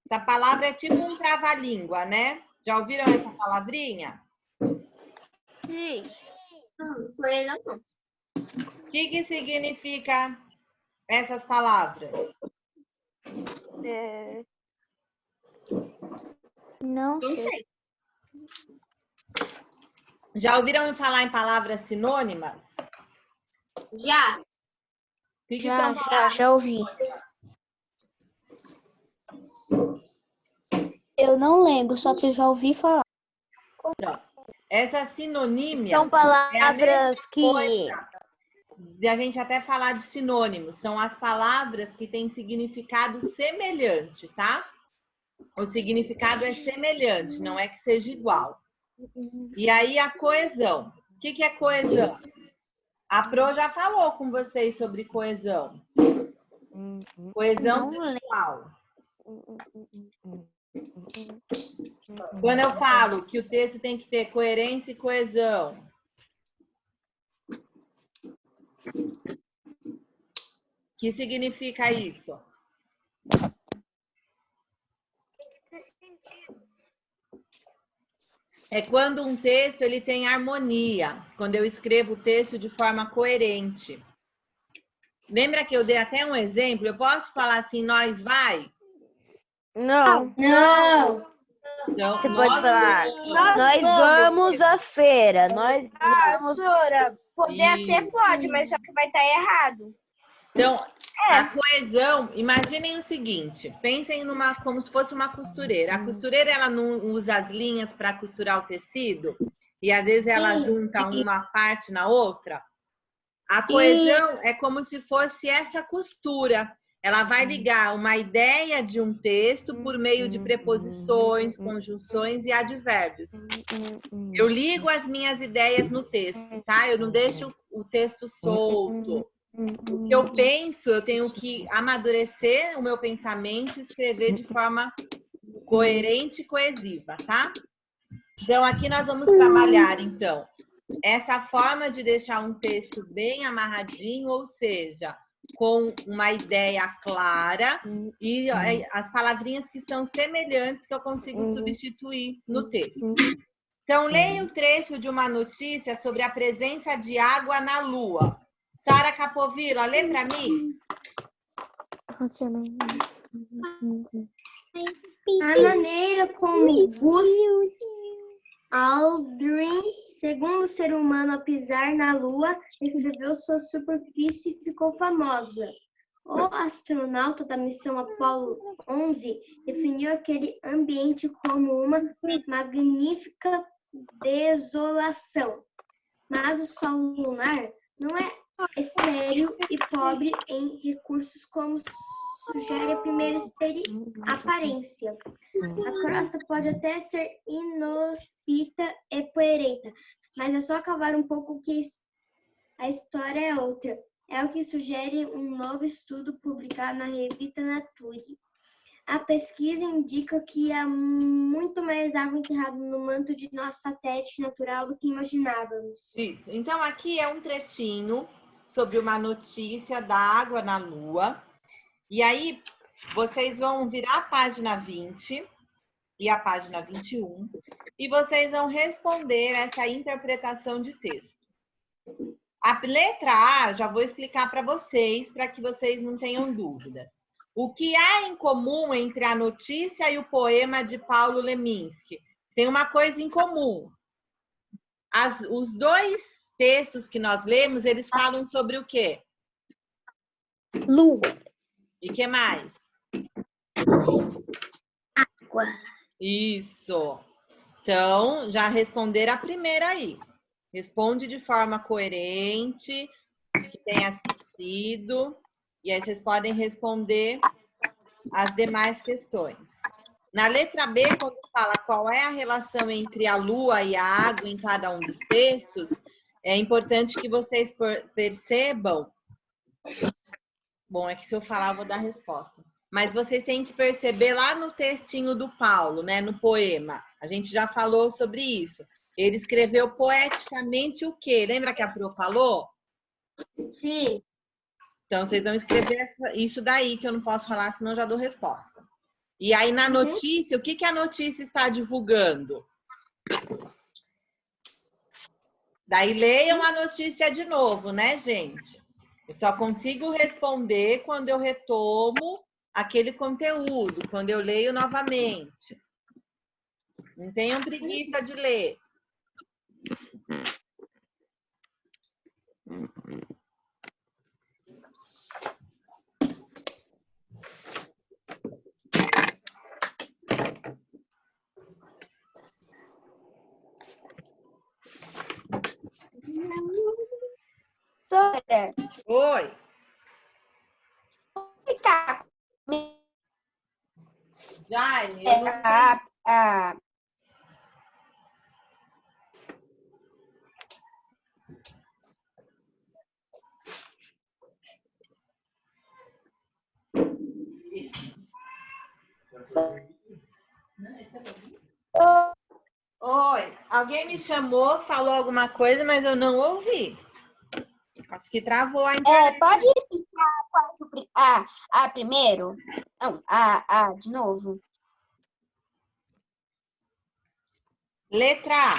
Essa palavra é tipo um trava-língua, né? Já ouviram essa palavrinha? Sim. Coisa não. O que significa essas palavras? Não sei. Já ouviram falar em palavras sinônimas? Já. O que são Já ouvi. Eu não lembro, só que eu já ouvi falar. Essa sinonímia São palavras que... a gente até falar de sinônimos. São as palavras que têm significado semelhante, tá? O significado é semelhante, não é que seja igual. E aí a coesão. O que é coesão? A Pro já falou com vocês sobre coesão. Coesão textual. Quando eu falo que o texto tem que ter coerência e coesão. O que significa isso? é quando um texto ele tem harmonia, quando eu escrevo o texto de forma coerente. Lembra que eu dei até um exemplo? Eu posso falar assim, nós vai? Não. Não. Então, Você pode falar, vamos. nós vamos à feira. Nós vamos... Sora, poder até Isso. pode, mas só que vai estar errado. Então, a coesão, imaginem o seguinte, pensem como se fosse uma costureira. A costureira, ela não usa as linhas para costurar o tecido? E às vezes ela junta uma parte na outra? A coesão é como se fosse essa costura. Ela vai ligar uma ideia de um texto por meio de preposições, conjunções e advérbios. Eu ligo as minhas ideias no texto, tá? Eu não deixo o texto solto. O que eu penso, eu tenho que amadurecer o meu pensamento e escrever de forma coerente e coesiva, tá? Então, aqui nós vamos trabalhar, então, essa forma de deixar um texto bem amarradinho, ou seja, com uma ideia clara e as palavrinhas que são semelhantes que eu consigo substituir no texto. Então, leia o trecho de uma notícia sobre a presença de água na Lua. Sara Capovilla, lê para mim. A maneira como Buzz Aldrin, segundo ser humano a pisar na Lua, escreveu sua superfície e ficou famosa. O astronauta da missão Apollo 11 definiu aquele ambiente como uma magnífica desolação. Mas o solo lunar não é estéril e pobre em recursos como sugere a primeira aparência. A crosta pode até ser inóspita e poeirenta, mas é só cavar um pouco que a história é outra. É o que sugere um novo estudo publicado na revista Nature. A pesquisa indica que há muito mais água enterrada no manto de nosso satélite natural do que imaginávamos. Isso. Então, aqui é um trechinho sobre uma notícia da água na Lua. E aí, vocês vão virar a página 20 e a página 21 e vocês vão responder essa interpretação de texto. A letra A, já vou explicar para vocês, para que vocês não tenham dúvidas. O que há em comum entre a notícia e o poema de Paulo Leminski? Tem uma coisa em comum. Os dois textos que nós lemos, eles falam sobre o quê? Lua. E o que mais? Água. Isso. Então, já responderam a primeira aí. Responde de forma coerente, que tenha assistido. E aí vocês podem responder as demais questões. Na letra B, quando fala qual é a relação entre a lua e a água em cada um dos textos, é importante que vocês percebam. Bom, é que se eu falar, eu vou dar a resposta. Mas vocês têm que perceber lá no textinho do Paulo, né, no poema. A gente já falou sobre isso. Ele escreveu poeticamente o quê? Lembra que a Pro falou? Sim. Então, vocês vão escrever isso daí, que eu não posso falar, senão eu já dou resposta. E aí, na notícia, o que a notícia está divulgando? Daí, leiam a notícia de novo, né, gente? Eu só consigo responder quando eu retomo aquele conteúdo, quando eu leio novamente. Não tenham preguiça de ler. Sora, Oi. ficar Jaime, eu não... Oi, alguém me chamou, falou alguma coisa, mas eu não ouvi. Acho que travou a internet. pode explicar a primeiro? Não, de novo. Letra A.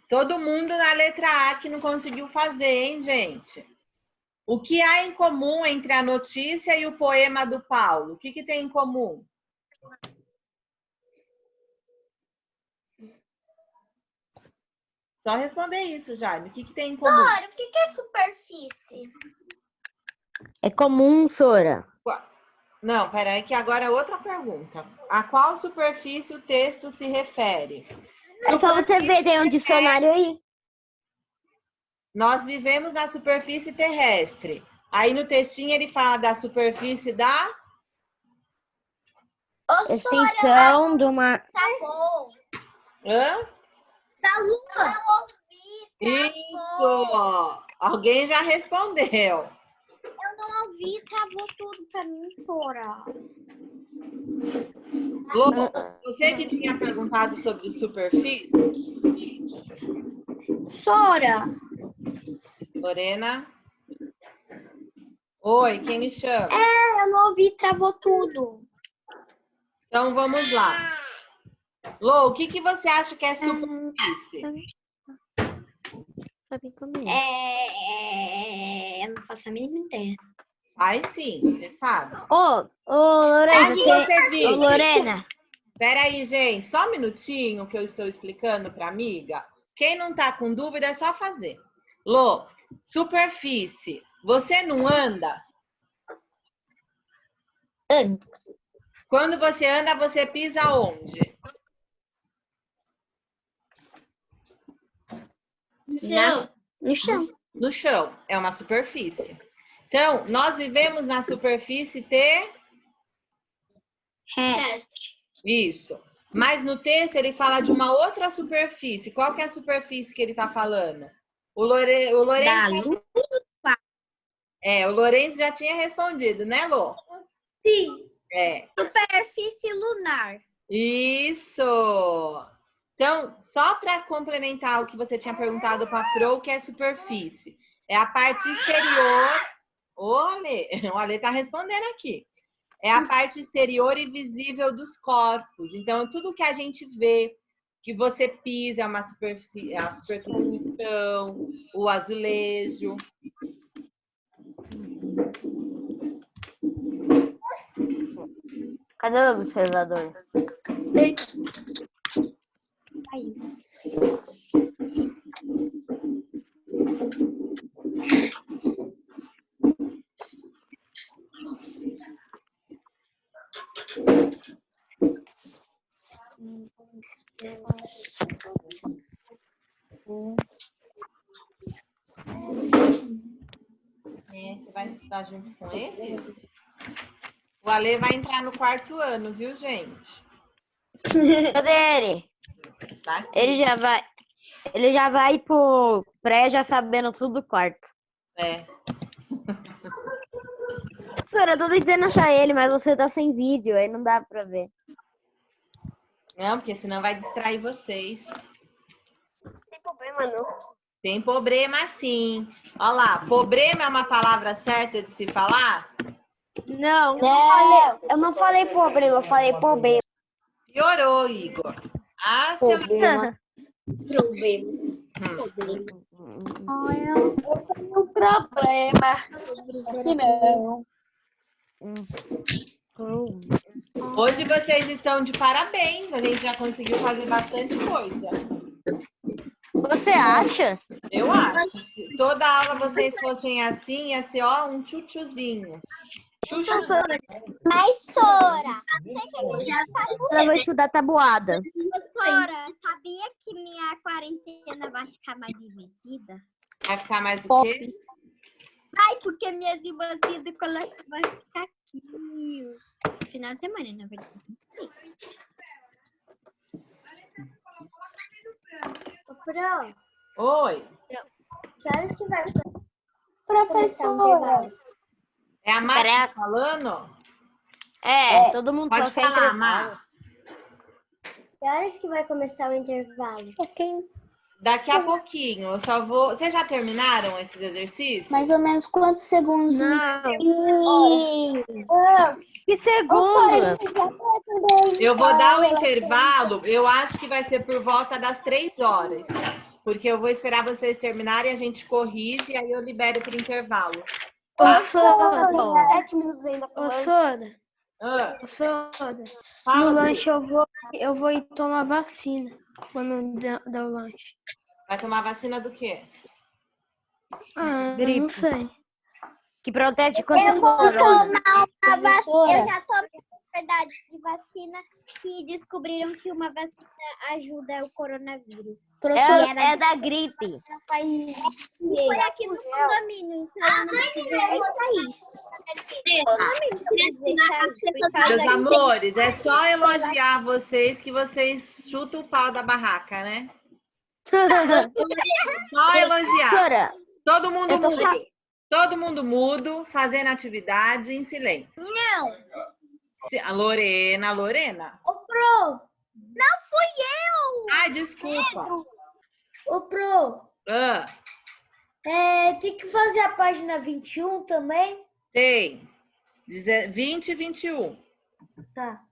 Todo mundo na letra A que não conseguiu fazer, hein, gente? O que há em comum entre a notícia e o poema do Paulo? O que tem em comum? Só responder isso, Jaime. O que tem em comum? Sora, o que é superfície? É comum, Sora. Não, peraí, que agora é outra pergunta. A qual superfície o texto se refere? É só você ver, tem um dicionário aí. Nós vivemos na superfície terrestre. Aí no textinho ele fala da superfície da... Extensão de uma... Travou. Hã? Da lua. Isso! Alguém já respondeu. Eu não ouvi, travou tudo pra mim, Sora. Lô, você que tinha perguntado sobre superfície? Sora. Lorena? Oi, quem me chama? Eu não ouvi, travou tudo. Então vamos lá. Lô, o que você acha que é superfície? Sabe como Eu não faço a mínima ideia. Aí sim, você sabe. Ô, Lorena, Onde você vive? Ô, Lorena. Peraí, gente, só um minutinho que eu estou explicando para a amiga. Quem não tá com dúvida é só fazer. Lô, superfície. Você não anda? Ando. Quando você anda, você pisa onde? No chão. No chão. É uma superfície. Então, nós vivemos na superfície Isso. Mas no texto ele fala de uma outra superfície. Qual que é a superfície que ele está falando? O Lourenço já tinha respondido, né, Lô? Sim. Superfície lunar. Isso! Então, só para complementar o que você tinha perguntado para a Pro, o que é superfície? É a parte exterior. O Ale está respondendo aqui. É a parte exterior e visível dos corpos. Então, tudo que a gente vê, que você pisa, é uma superfície, a superfície do chão, o azulejo. Cadê o observador? Você vai estudar junto com eles? O Ale vai entrar no 4º ano, viu, gente? Cadê ele? Tá aqui. Ele já vai pro pré já sabendo tudo do quarto. Sora, eu tô tentando achar ele, mas você tá sem vídeo, aí não dá pra ver. Não, porque senão vai distrair vocês. Tem problema, não. Tem problema, sim. Olha lá, problema é uma palavra certa de se falar? Não. Eu não falei problema, eu falei problema. Piorou, Igor. Ah, seu... Problema. Eu tenho um problema. Que não. Hoje vocês estão de parabéns. A gente já conseguiu fazer bastante coisa. Você acha? Eu acho. Se toda aula vocês fossem assim, ia ser ó, um tchutchuzinho. Mas, Sora, Ela vai estudar tabuada. Sora, sabia que minha quarentena vai ficar mais divertida? Vai ficar mais o quê? Ai, porque minhas irmãzinhas do colégio vai ficar aqui. Final de semana, na verdade. Pro, Oi. que horas que vai? Professora. É a Mari que tá falando? Todo mundo Pode só quer falar, intervalo. Mar. Que horas que vai começar o intervalo? Daqui a pouquinho, eu só vou... Vocês já terminaram esses exercícios? Mais ou menos quantos segundos? Que segundo? Eu vou dar um intervalo, eu acho que vai ser por volta das 3 horas. Porque eu vou esperar vocês terminarem, a gente corrige e aí eu libero para o intervalo. Ô, Soda. 7 minutos ainda. Ô, Soda. Ah, Ô, Soda. fala, No Bru. lanche eu vou ir tomar vacina quando der o lanche. Vai tomar vacina do quê? Ah, Gripe. não sei. Que protege contra Eu o vou corona. tomar uma vacina. Professora. Eu já tomei, na verdade, de vacina que descobriram que uma vacina ajuda o coronavírus. Professora, É da gripe. Foi aqui no condomínio, então eu não precisei sair. Meus amores, é só elogiar vocês que vocês chutam o pau da barraca, né? Só elogiar. Professora, Todo mundo eu tô mudo. Todo mundo mudo, fazendo atividade em silêncio. Não. A Lorena. Ô, Pro, não fui eu. Ai, desculpa. Ô, Pro, Ah, tem que fazer a página 21 também? tem. 20 e 21. Tá.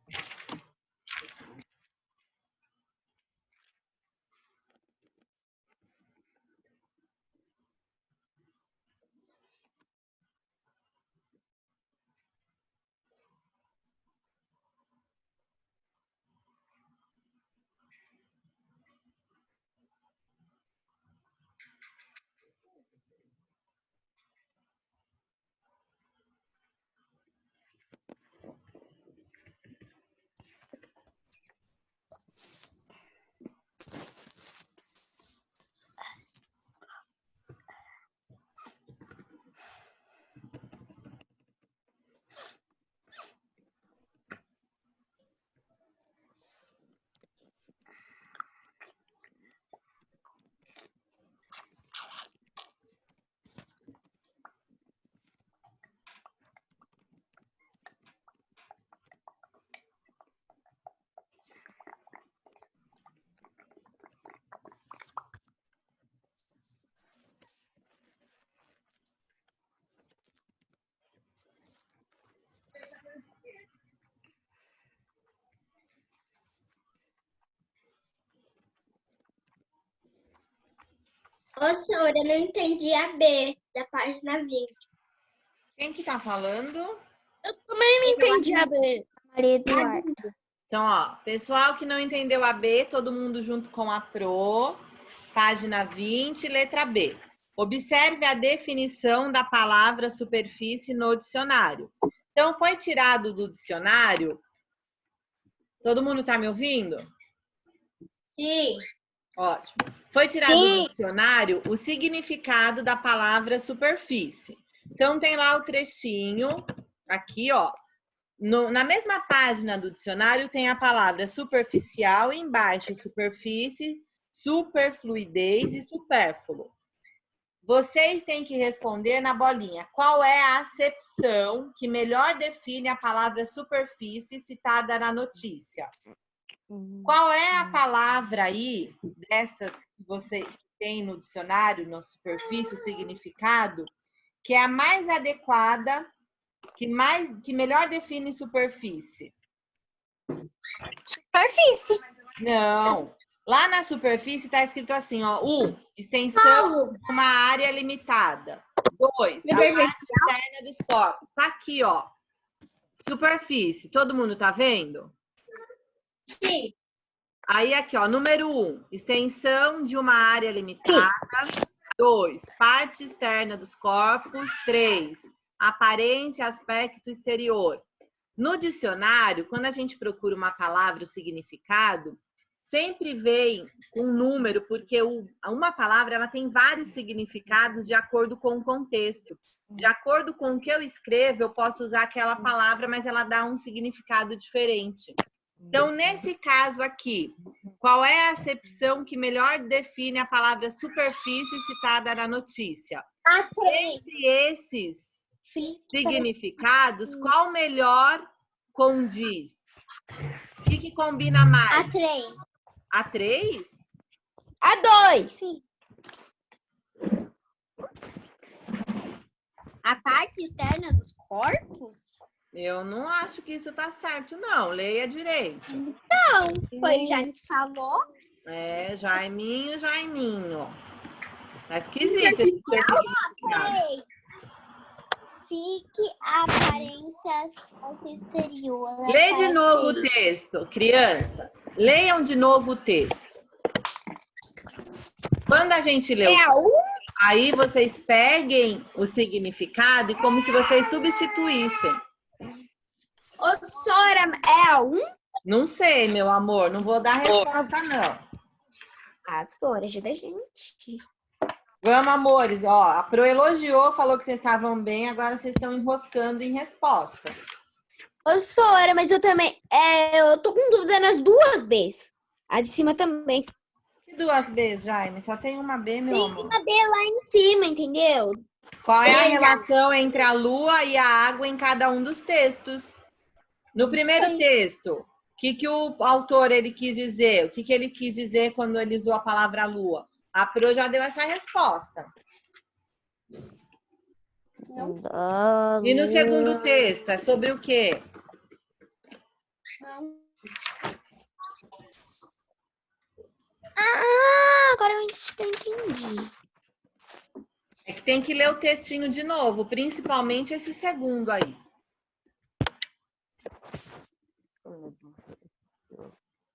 Ô, senhora, eu não entendi a B da página 20. Quem que tá falando? Eu também não entendi a B. Maria Eduarda. Então, ó, pessoal que não entendeu a B, todo mundo junto com a Pro, página 20, letra B. Observe a definição da palavra superfície no dicionário. Então, foi tirado do dicionário. Todo mundo tá me ouvindo? Sim. Ótimo. Foi tirado do dicionário o significado da palavra superfície. Então, tem lá o trechinho, aqui, ó. Na mesma página do dicionário tem a palavra superficial, e embaixo superfície, superfluidez e supérfluo. Vocês têm que responder na bolinha. Qual é a acepção que melhor define a palavra superfície citada na notícia? Qual é a palavra aí, dessas que você tem no dicionário, no superfície, o significado, que é a mais adequada, que melhor define superfície? Superfície. Não. Lá na superfície está escrito assim, ó. 1, extensão de uma área limitada. 2, a parte externa dos corpos. Tá aqui, ó. Superfície. Todo mundo tá vendo? Sim. Aí aqui, ó, número 1, extensão de uma área limitada. 2, parte externa dos corpos. 3, aparência, aspecto exterior. No dicionário, quando a gente procura uma palavra, o significado, sempre vem com número, porque uma palavra ela tem vários significados de acordo com o contexto. De acordo com o que eu escrevo, eu posso usar aquela palavra, mas ela dá um significado diferente. Então, nesse caso aqui, qual é a acepção que melhor define a palavra superfície citada na notícia? Entre esses significados, qual melhor condiz? O que combina mais? A 3. A 3? A 2. Sim. A parte externa dos corpos? Eu não acho que isso tá certo, não. Leia direito. Não, foi o Jaime que falou. É, Jaiminho. Tá esquisito esse seu significado. Fique aparências ao exterior. Lê de novo o texto, crianças. Leiam de novo o texto. Quando a gente lê É a 1? aí vocês peguem o significado e como se vocês substituíssem. Ô, Sora, é a 1? Não sei, meu amor, não vou dar resposta, não. A Sora ajuda a gente. Vamos, amores, ó, a Pro elogiou, falou que vocês estavam bem, agora vocês estão enroscando em resposta. Ô, Sora, mas eu também. Eu tô com dúvida nas 2 Bs. A de cima também. E 2 Bs, Jaime? Só tem uma B, meu Tem amor. uma B lá em cima, entendeu? Qual é a relação entre a lua e a água em cada um dos textos? No primeiro texto, o que o autor ele quis dizer? O que ele quis dizer quando ele usou a palavra lua? A Pro já deu essa resposta. E no segundo texto, é sobre o quê? Agora eu entendi. É que tem que ler o textinho de novo, principalmente esse segundo aí.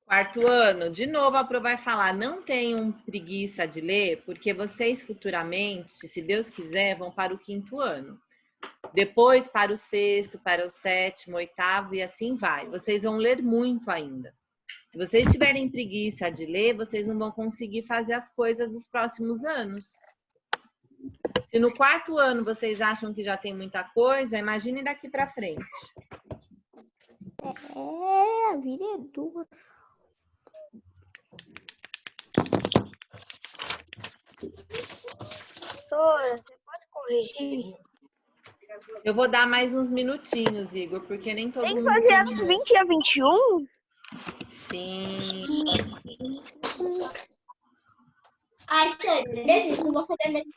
Quarto ano, de novo a Pro vai falar, não tenham preguiça de ler, porque vocês futuramente, se Deus quiser, vão para o 5º ano. Depois para o 6º, para o 7º, 8º e assim vai. Vocês vão ler muito ainda. Se vocês tiverem preguiça de ler, vocês não vão conseguir fazer as coisas dos próximos anos. Se no 4º ano vocês acham que já tem muita coisa, imagine daqui para frente. A vida é dura. Sora, você pode corrigir? Eu vou dar mais uns minutinhos, Igor, porque nem todo Tem que mundo fazer as terminou. 20 a 21? Sim. Ai, sério, desisto, não vou fazer mesmo.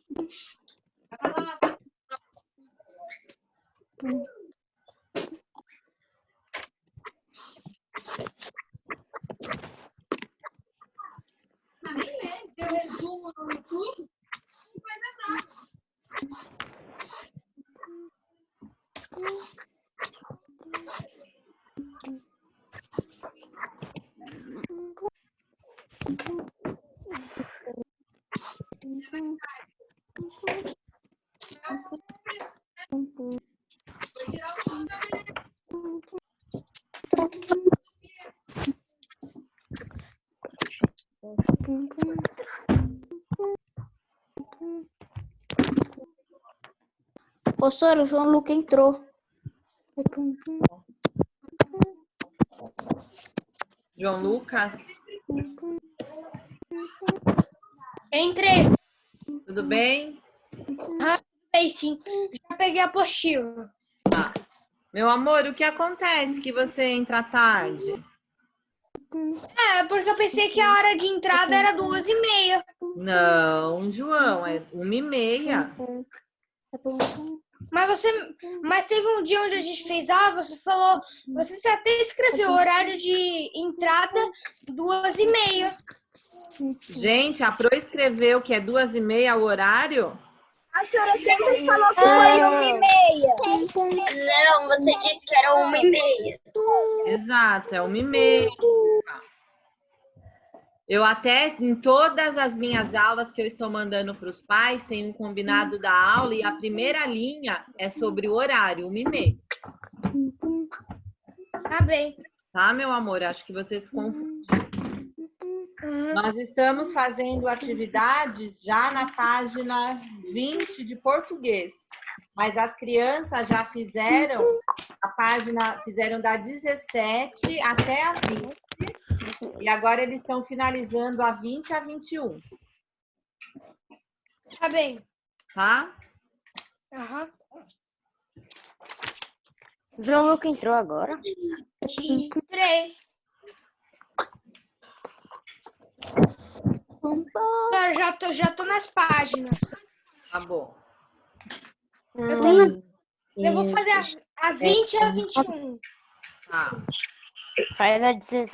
Eu resumo no YouTube, não vai lembrar. Ô, Sora, o João Luca entrou. João Lucas, Entrei, tudo bem? sim. Já peguei a apostila. Meu amor, o que acontece que você entra tarde? É, porque eu pensei que a hora de entrada era 2h30. Não, João, é 1h30. Mas teve um dia onde a gente fez aula, você falou, você até escreveu horário de entrada 2h30. Gente, a Pro escreveu que é 2h30 o horário? A senhora sempre falou que foi 1h30. Não, você disse que era 1h30. Exato, é 1h30. Eu até, em todas as minhas aulas que eu estou mandando para os pais, tenho um combinado da aula e a primeira linha é sobre o horário, 1h30. Tá bem. Tá, meu amor? Acho que você se confundiu. Nós estamos fazendo atividades já na página 20 de português, mas as crianças já fizeram a página, fizeram da 17 até a 20, e agora eles estão finalizando a 20 a 21. Tá bem. Tá? Aham. O João Luca entrou agora. Entrei. Já tô nas páginas. Tá bom. Eu vou fazer a 20 e a 21. Tá. Faz a 16.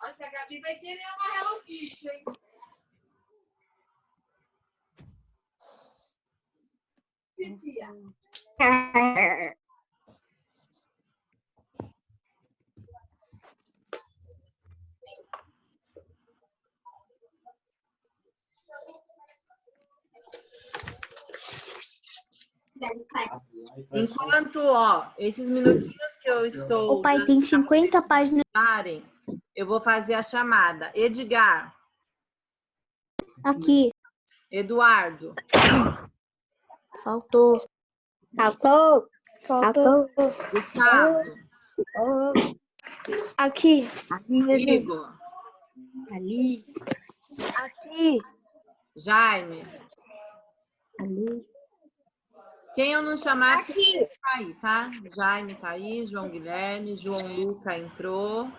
Acho que a Gabi vai querer uma Hello Kitty, hein? Enquanto, ó, esses minutinhos que eu estou... O pai tem 50 páginas. Eu vou fazer a chamada. Edgar, Aqui. Eduardo, Faltou. Gustavo, Aqui. Igor, Ali. Aqui. Jaime. Ali. Quem eu não chamar, tá aí, tá? Jaime tá aí, João Guilherme, João Luca entrou.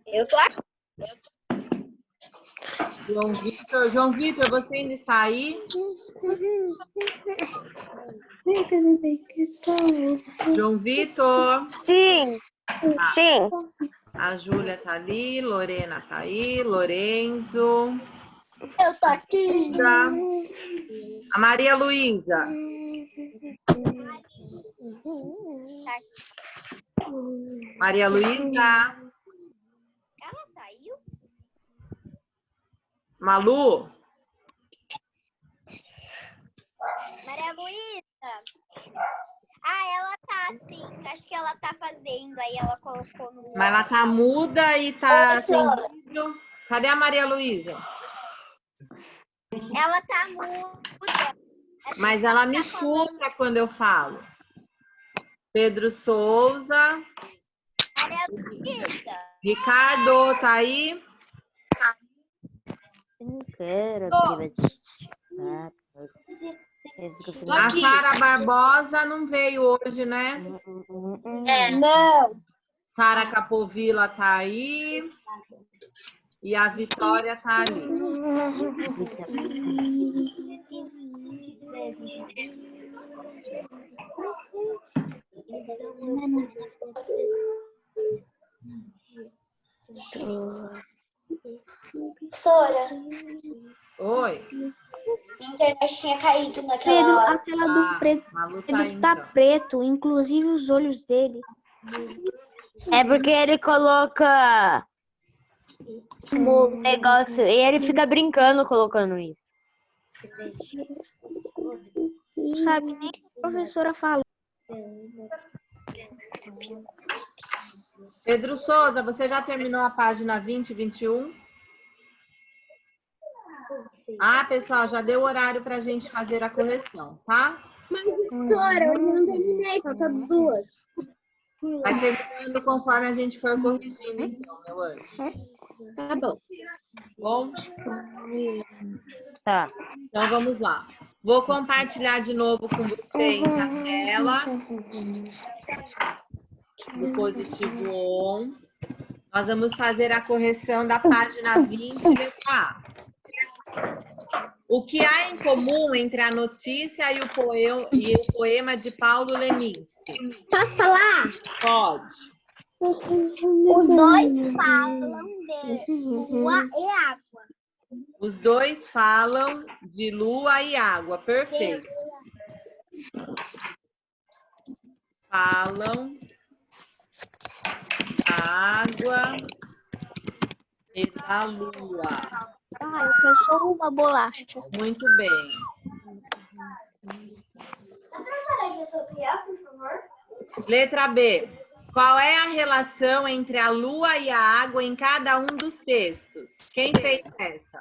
Eu tô aqui. João Vitor, você ainda está aí? João Vitor. Sim. Tá. Sim. A Júlia tá ali, Lorena tá aí, Lorenzo. Eu tô aqui. A Maria Luísa. Maria Luísa. Ela saiu? Malu. Maria Luísa. Ah, ela tá sim. Acho que ela tá fazendo. Aí ela colocou no... Mas ela tá muda e tá sem vídeo. Cadê a Maria Luísa? Ela tá muda. Mas ela me escuta quando eu falo. Pedro Souza. Maria Luísa. Ricardo, tá aí? Eu não quero A Sara Barbosa não veio hoje, né? Não. Sara Capovilla tá aí. E a Vitória tá ali. Sora, Oi. minha internet tinha caído naquela Pedro, hora. a tela do preto. Malu tá aí, Ele tá então. preto, inclusive os olhos dele. É porque ele coloca negócio e ele fica brincando colocando isso. Não sabe nem o que a professora fala. Pedro Souza, você já terminou a página 20 e 21? Ah, pessoal, já deu horário pra gente fazer a correção, tá? Professora, eu ainda não terminei, falta 2. Vai terminando conforme a gente for corrigindo, então, meu anjo. Tá bom. Bom? Tá. Então, vamos lá. Vou compartilhar de novo com vocês a tela do positivo on. Nós vamos fazer a correção da página 20, letra A. O que há em comum entre a notícia e o poema de Paulo Leminski? Posso falar? Pode. Os dois falam de lua e água. Os dois falam de lua e água. Perfeito. Falam da água e da lua. Ah, eu quero só uma bolacha. Muito bem. Letra B. Qual é a relação entre a lua e a água em cada um dos textos? Quem fez essa?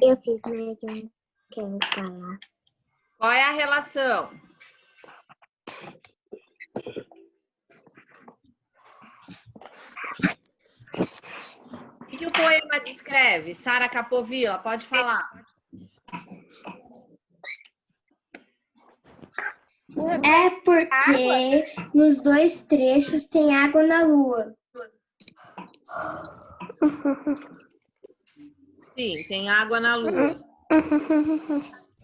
Eu fiz, mas eu não quero falar. Qual é a relação? O que o poema descreve? Sara Capovilla, pode falar. É porque nos dois trechos tem água na lua. Sim, tem água na lua.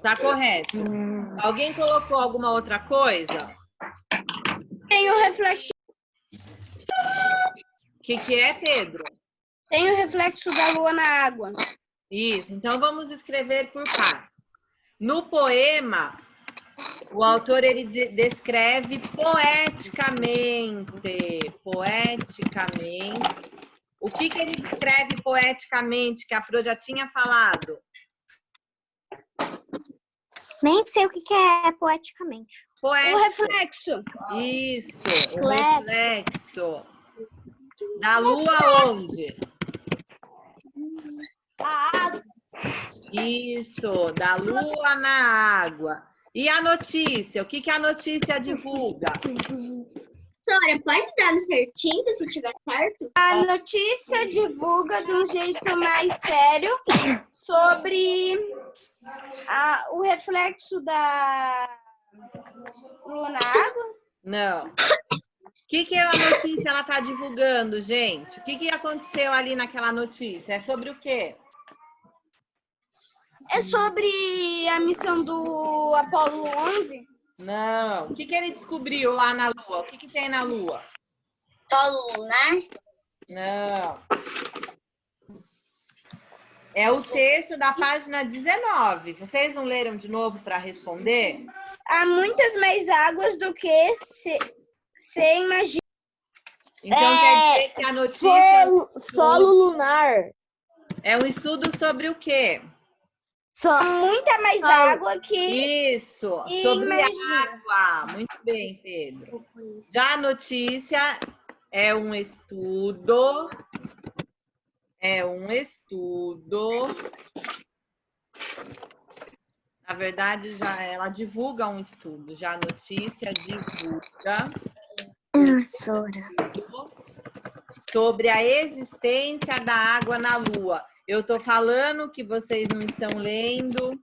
Tá correto. Alguém colocou alguma outra coisa? Tem o reflexo. O que é, Pedro? Tem o reflexo da lua na água. Isso, então vamos escrever por partes. No poema, o autor ele descreve poeticamente. O que ele descreve poeticamente, que a Pro já tinha falado? Nem sei o que é poeticamente. Poético. O reflexo. Isso, o reflexo. Da lua onde? Isso, da lua na água. E a notícia? O que a notícia divulga? Sora, pode dar no certinho se tiver certo? A notícia divulga de um jeito mais sério sobre o reflexo da lua na água. Não. O que a notícia ela está divulgando, gente? O que aconteceu ali naquela notícia? É sobre o quê? É sobre a missão do Apolo 11. Não. O que ele descobriu lá na Lua? O que tem na Lua? Solo lunar? Não. É o texto da página 19. Vocês não leram de novo para responder? Há muitas mais águas do que se imagina. Então quer dizer que a notícia... Solo lunar. É um estudo sobre o quê? Muita mais água que... Isso, sobre água. Muito bem, Pedro. Já a notícia é um estudo... Na verdade, já ela divulga um estudo. Já a notícia divulga sobre a existência da água na Lua. Eu estou falando que vocês não estão lendo.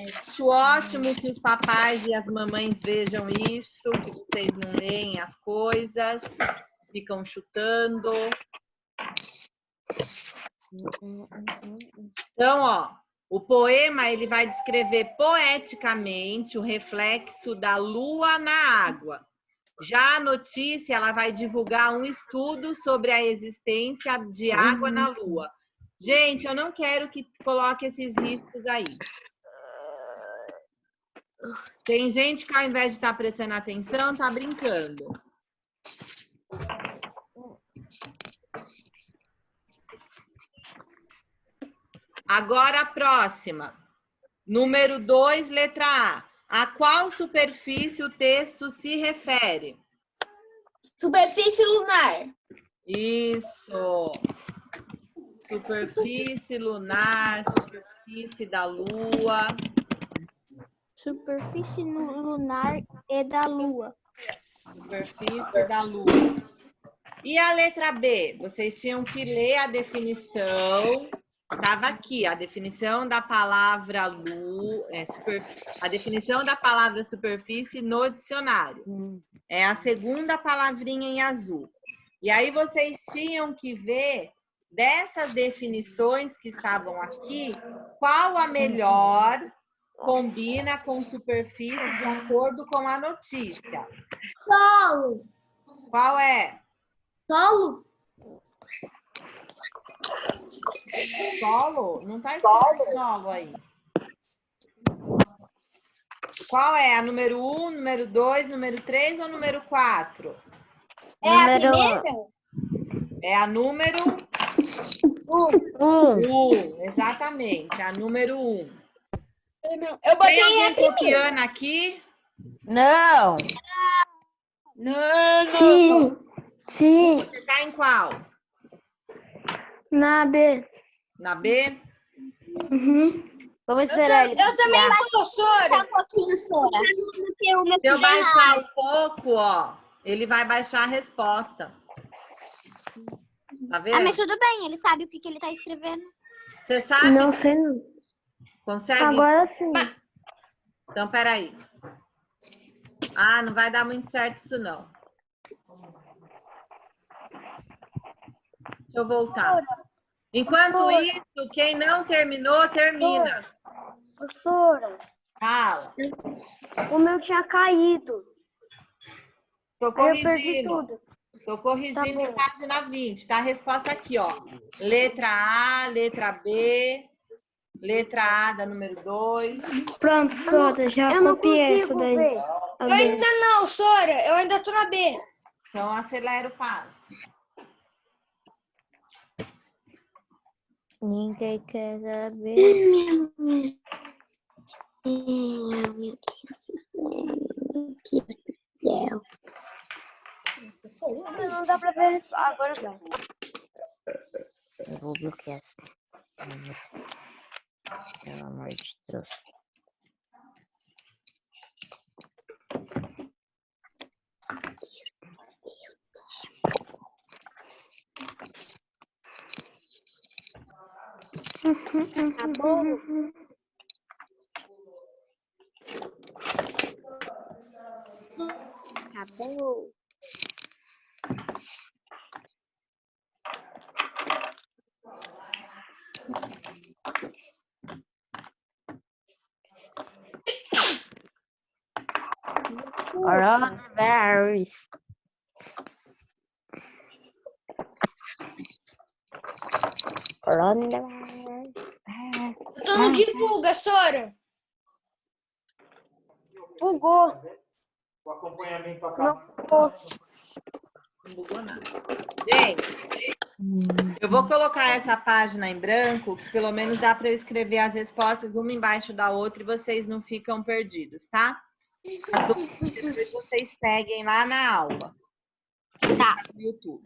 Acho ótimo que os papais e as mamães vejam isso, que vocês não leem as coisas, ficam chutando. Então, ó, o poema ele vai descrever poeticamente o reflexo da lua na água. Já a notícia ela vai divulgar um estudo sobre a existência de água na lua. Gente, eu não quero que coloque esses riscos aí. Tem gente que ao invés de estar prestando atenção, está brincando. Agora a próxima. Número 2, letra A. A qual superfície o texto se refere? Superfície lunar. Isso. Superfície lunar, superfície da Lua. Superfície lunar e da Lua. Superfície da Lua. E a letra B? Vocês tinham que ler a definição. Estava aqui, a definição da palavra lua, a definição da palavra superfície no dicionário. É a segunda palavrinha em azul. E aí vocês tinham que ver dessas definições que estavam aqui, qual a melhor combina com superfície de acordo com a notícia. Solo. Qual é? Solo. Solo? Não tá escrito solo aí. Qual é? A número 1, número 2, número 3 ou número 4? É a primeira? É a número 1. Exatamente, a número 1. Eu botei Tem alguém a primeira. copiando aqui? Não. Não. Sim. Você tá em qual? Na B. Na B? Vamos esperar ele. Eu também, professora. Só um pouquinho, Sora. Se eu baixar um pouco, ó, ele vai baixar a resposta. Tá vendo? Ah, mas tudo bem, ele sabe o que ele tá escrevendo. Você sabe? Não sei não. Consegue? Agora sim. Então, peraí. Ah, não vai dar muito certo isso, não. Deixa eu voltar. Enquanto isso, quem não terminou, termina. Professora, Fala. o meu tinha caído. Tô Aí eu perdi corrigindo. tudo. Tô corrigindo Tá a bom. página 20. Tá a resposta aqui, ó. Letra A, letra B, letra A da número 2. Pronto, Sora, já Eu não copiei essa consigo daí. ver. Eu ainda não, Sora, eu ainda tô na B. Então, acelera o passo. Ninguém quer saber. Não dá pra ver isso. Agora dá. Eu vou bloquear essa. Pelo amor de Deus. Acabou? Acabou. Coronavirus. Coronavirus. Eu tô no divulga, Sora. Bugou. O acompanhamento Não acabou. Não bugou nada. Gente, eu vou colocar essa página em branco, que pelo menos dá para eu escrever as respostas uma embaixo da outra e vocês não ficam perdidos, tá? As outras depois vocês peguem lá na aula. Tá. No YouTube.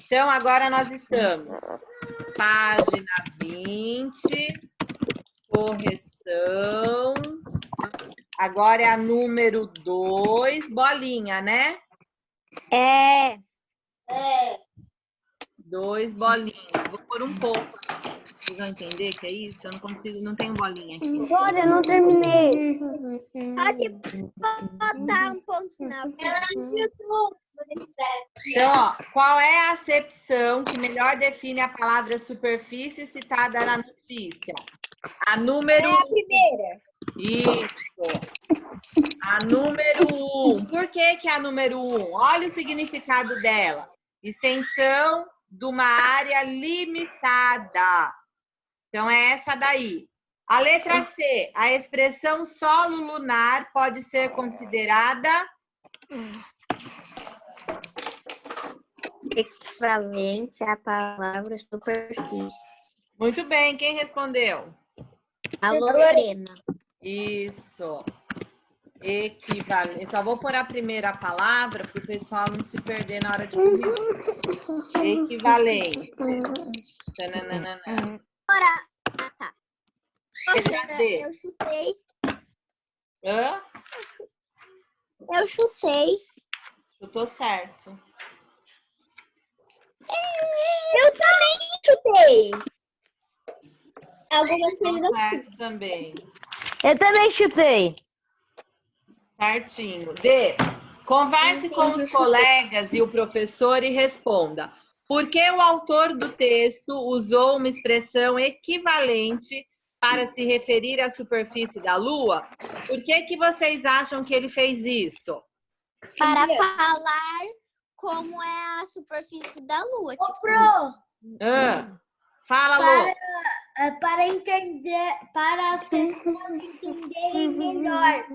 Então, agora nós estamos página 20, correção. Agora é a número 2, bolinha, né? É. 2 bolinhas. Vou pôr um pouco. Vocês vão entender que é isso? Eu não consigo, não tenho bolinha aqui. Sora, eu não terminei. Pode botar um ponto final. Então, ó, qual é a acepção que melhor define a palavra superfície citada na notícia? A número... É a primeira. Isso. A número 1. Por que que é a número 1? Olha o significado dela. Extensão de uma área limitada. Então, é essa daí. A letra C. A expressão solo lunar pode ser considerada... Equivalente à palavra superfície. Muito bem. Quem respondeu? A Lorena. Isso. Equivalente. Só vou pôr a primeira palavra para o pessoal não se perder na hora de corrigir. Equivalente. Tananana. Agora. Ah, tá. Letra D. Eu chutei. Hã? Eu chutei. Chutou certo. Eu também chutei. Algumas Chutou coisas certo também. Eu também chutei. Certinho. D. Converse com os colegas e o professor e responda. Por que o autor do texto usou uma expressão equivalente para se referir à superfície da Lua? Por que que vocês acham que ele fez isso? Para falar como é a superfície da Lua. Fala, Lu. Para entender, para as pessoas entenderem melhor.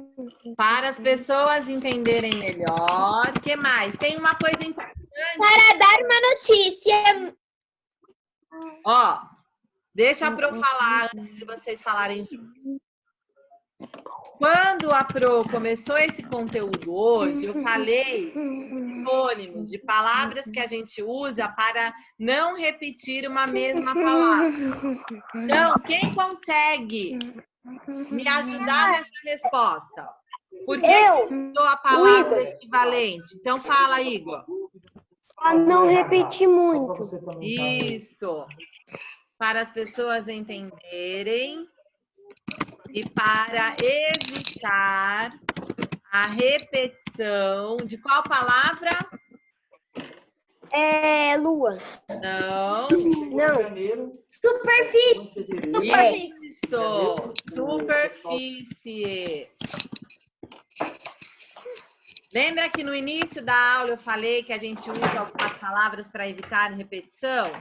Para as pessoas entenderem melhor. O que mais? Tem uma coisa importante. para dar uma notícia. Ó, deixa a Pro falar antes de vocês falarem junto. Quando a Pro começou esse conteúdo hoje, eu falei sinônimos de palavras que a gente usa para não repetir uma mesma palavra. Então, quem consegue me ajudar nessa resposta? Por que eu usou a palavra equivalente? Então, fala, Igor. Pra não repetir muito. Isso. Para as pessoas entenderem e para evitar a repetição de qual palavra? Lua. Não. Superfície. Isso. Superfície. Lembra que no início da aula eu falei que a gente usa algumas palavras para evitar repetição?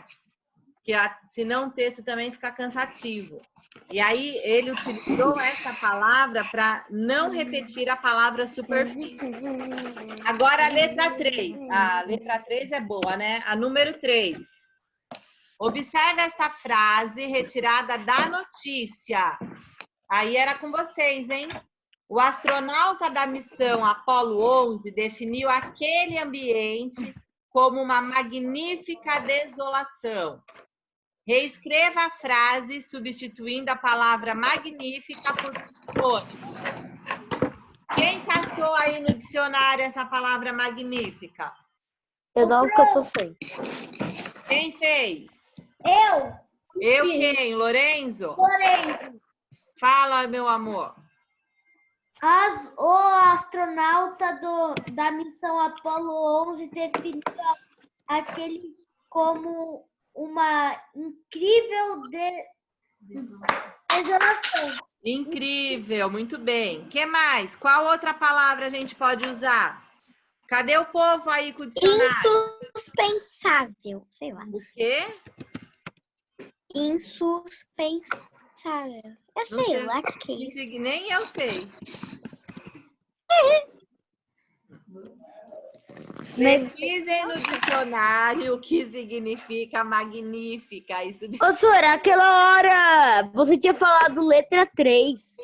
Que senão o texto também fica cansativo. E aí ele utilizou essa palavra para não repetir a palavra superfície. Agora a letra 3. A letra 3 é boa, né? A número 3. Observe esta frase retirada da notícia. Aí era com vocês, hein? O astronauta da missão Apollo 11 definiu aquele ambiente como uma magnífica desolação. Reescreva a frase substituindo a palavra magnífica por sinônimo. Quem passou aí no dicionário essa palavra magnífica? Eu não, porque eu tô sem. Quem fez? Eu. Eu quem? Lorenzo? Lorenzo. Fala, meu amor. O astronauta da missão Apollo 11 definiu aquele como uma incrível desolação. Incrível, muito bem. O que mais? Qual outra palavra a gente pode usar? Cadê o povo aí com o dicionário? Insuspensável, sei lá. O quê? Insuspensável. Eu sei lá o que é isso. Nem eu sei. Pesquisem no dicionário o que significa magnífica. Isso Ô, Sora, aquela hora você tinha falado letra 3.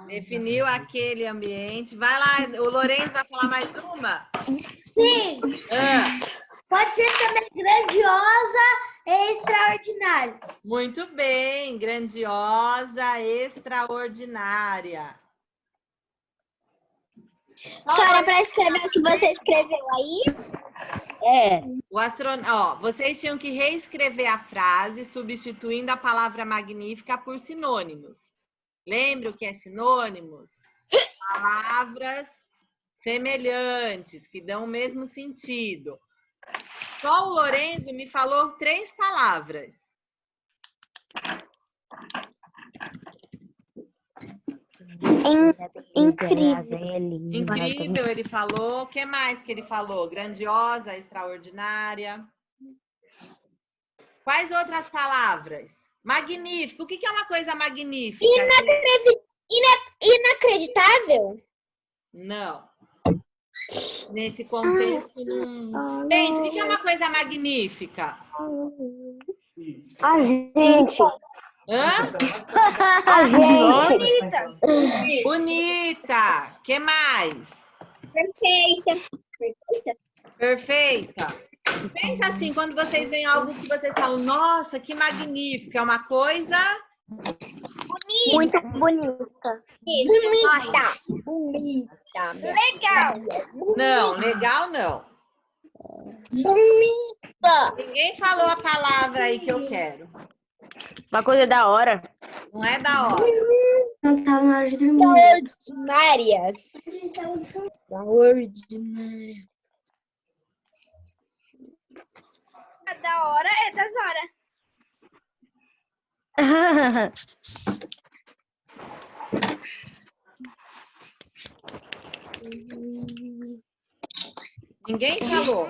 definiu aquele ambiente. Vai lá, o Lourenço vai falar mais uma? Sim. Pode ser também grandiosa e extraordinária. Muito bem, grandiosa, extraordinária. Sora, para escrever o que você escreveu aí? Vocês tinham que reescrever a frase substituindo a palavra magnífica por sinônimos. Lembra o que é sinônimos? Palavras semelhantes, que dão o mesmo sentido. Só o Lorenzo me falou 3 palavras. Incrível. Incrível, ele falou. O que mais que ele falou? Grandiosa, extraordinária. Quais outras palavras? Magnífico. O que é uma coisa magnífica? Inacreditável? Não. Nesse contexto, não. Pense, o que é uma coisa magnífica? A gente. Hã? A gente. Bonita. Bonita. Que mais? Perfeita. Pensa assim, quando vocês veem algo que vocês falam, nossa, que magnífico. É uma coisa... Muito bonita. Bonita. Legal. Não, legal não. Bonita. Ninguém falou a palavra aí que eu quero. Uma coisa da hora. Não é da hora. Não tá na hora de dormir. Ordinária. Ordinária. A da hora é das horas. Ninguém falou.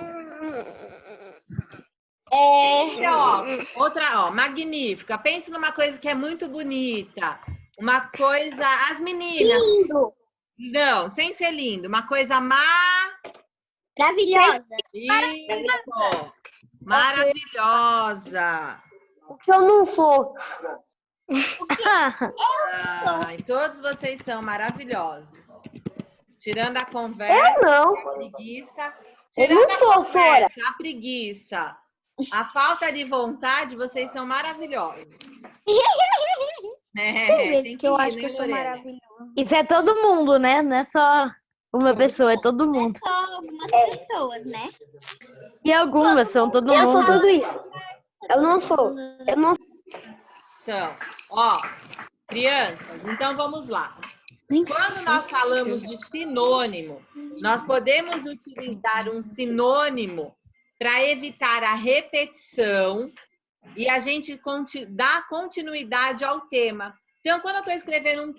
Outra, magnífica. Pense numa coisa que é muito bonita. Uma coisa... As meninas... Lindo. Não, sem ser lindo. Uma coisa Maravilhosa. Isso. Maravilhosa. O que eu não sou. Todos vocês são maravilhosos. Tirando a conversa, Eu não. a preguiça. Eu Tirando não sou, a conversa, Sora. a preguiça, a falta de vontade, vocês são maravilhosos. Tem que eu ir, acho né, que eu sou Lorena? maravilhosa. Isso é todo mundo, né? Não é só uma pessoa, é todo mundo. Só algumas pessoas, né? E algumas são todo Eu sou mundo. tudo isso. Eu não sou. Eu não Então, ó, crianças, então vamos lá. Quando nós falamos de sinônimo, nós podemos utilizar um sinônimo para evitar a repetição e a gente dá continuidade ao tema. Então, quando eu estou escrevendo um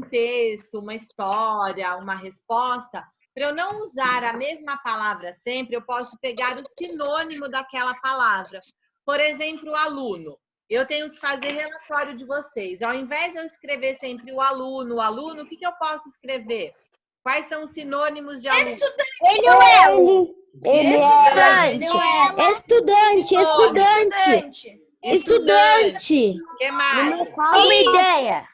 texto, uma história, uma resposta, para eu não usar a mesma palavra sempre, eu posso pegar o sinônimo daquela palavra. Por exemplo, aluno. Eu tenho que fazer relatório de vocês. Ao invés de eu escrever sempre o aluno, o que eu posso escrever? Quais são os sinônimos de aluno? Ele ou ela? Ele é Estudante. O que mais? Uma ideia.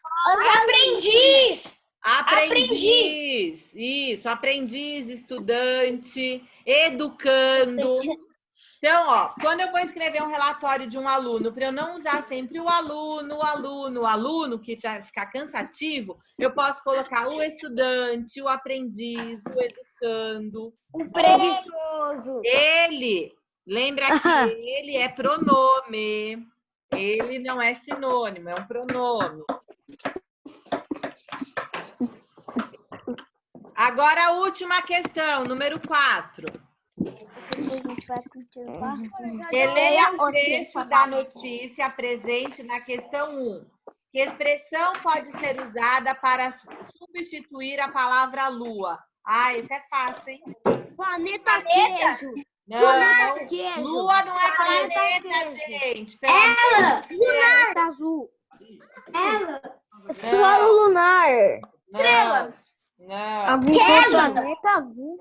Aprendiz. Isso, aprendiz, estudante, educando. Então, ó, quando eu vou escrever um relatório de um aluno, para eu não usar sempre o aluno, que fica cansativo, eu posso colocar o estudante, o aprendiz, o educando. um preguiçoso. Ele, lembra que ele é pronome. Ele não é sinônimo, é um pronome. Agora a última questão, número 4. Releia o trecho da notícia presente na questão 1. Que expressão pode ser usada para substituir a palavra lua? Ah, esse é fácil, hein? Planeta queijo. Não, Planeta queijo. lua não é planeta, gente. Ela. Planeta azul. Ela. Sualo lunar. Estrela. Não. Algum planeta azul.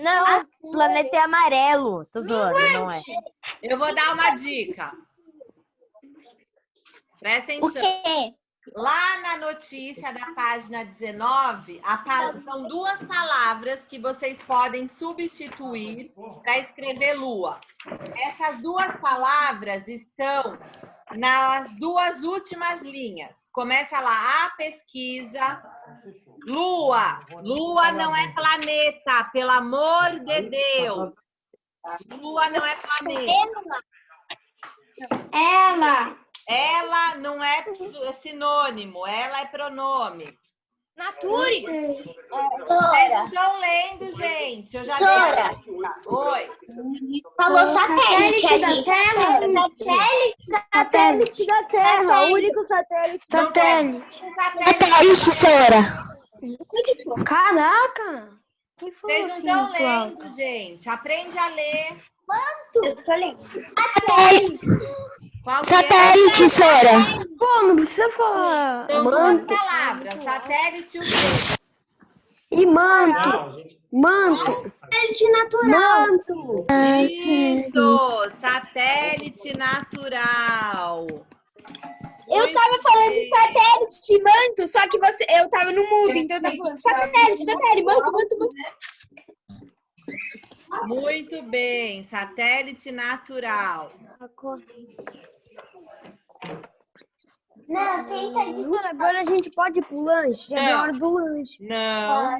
Não, o planeta é amarelo. Tô zoando, não é. Eu vou dar uma dica. Presta atenção. Lá na notícia da página 19, são duas palavras que vocês podem substituir para escrever lua. Essas duas palavras estão nas duas últimas linhas. Começa lá, a pesquisa. Lua. Lua não é planeta, pelo amor de Deus. Lua não é planeta. Ela não é sinônimo, ela é pronome. Nature. Vocês não estão lendo, gente. Eu já dei. Oi. Falou satélite ali. Satélite da Terra, o único satélite. Satélite, senhora. Caraca! Vocês não estão lendo, gente. Aprende a ler. Eu tô lendo. Qual que Satélite, senhora. Pô, não precisa falar. São duas palavras. Satélite e o quê? E manto. Não, gente. Manto. Satélite natural. Manto. Isso! Satélite natural. Eu tava falando de satélite, manto, só que eu tava no mudo, então eu tava falando satélite, manto. Muito bem. Satélite natural. Agora a gente pode ir pro lanche. Já é hora do lanche. Não.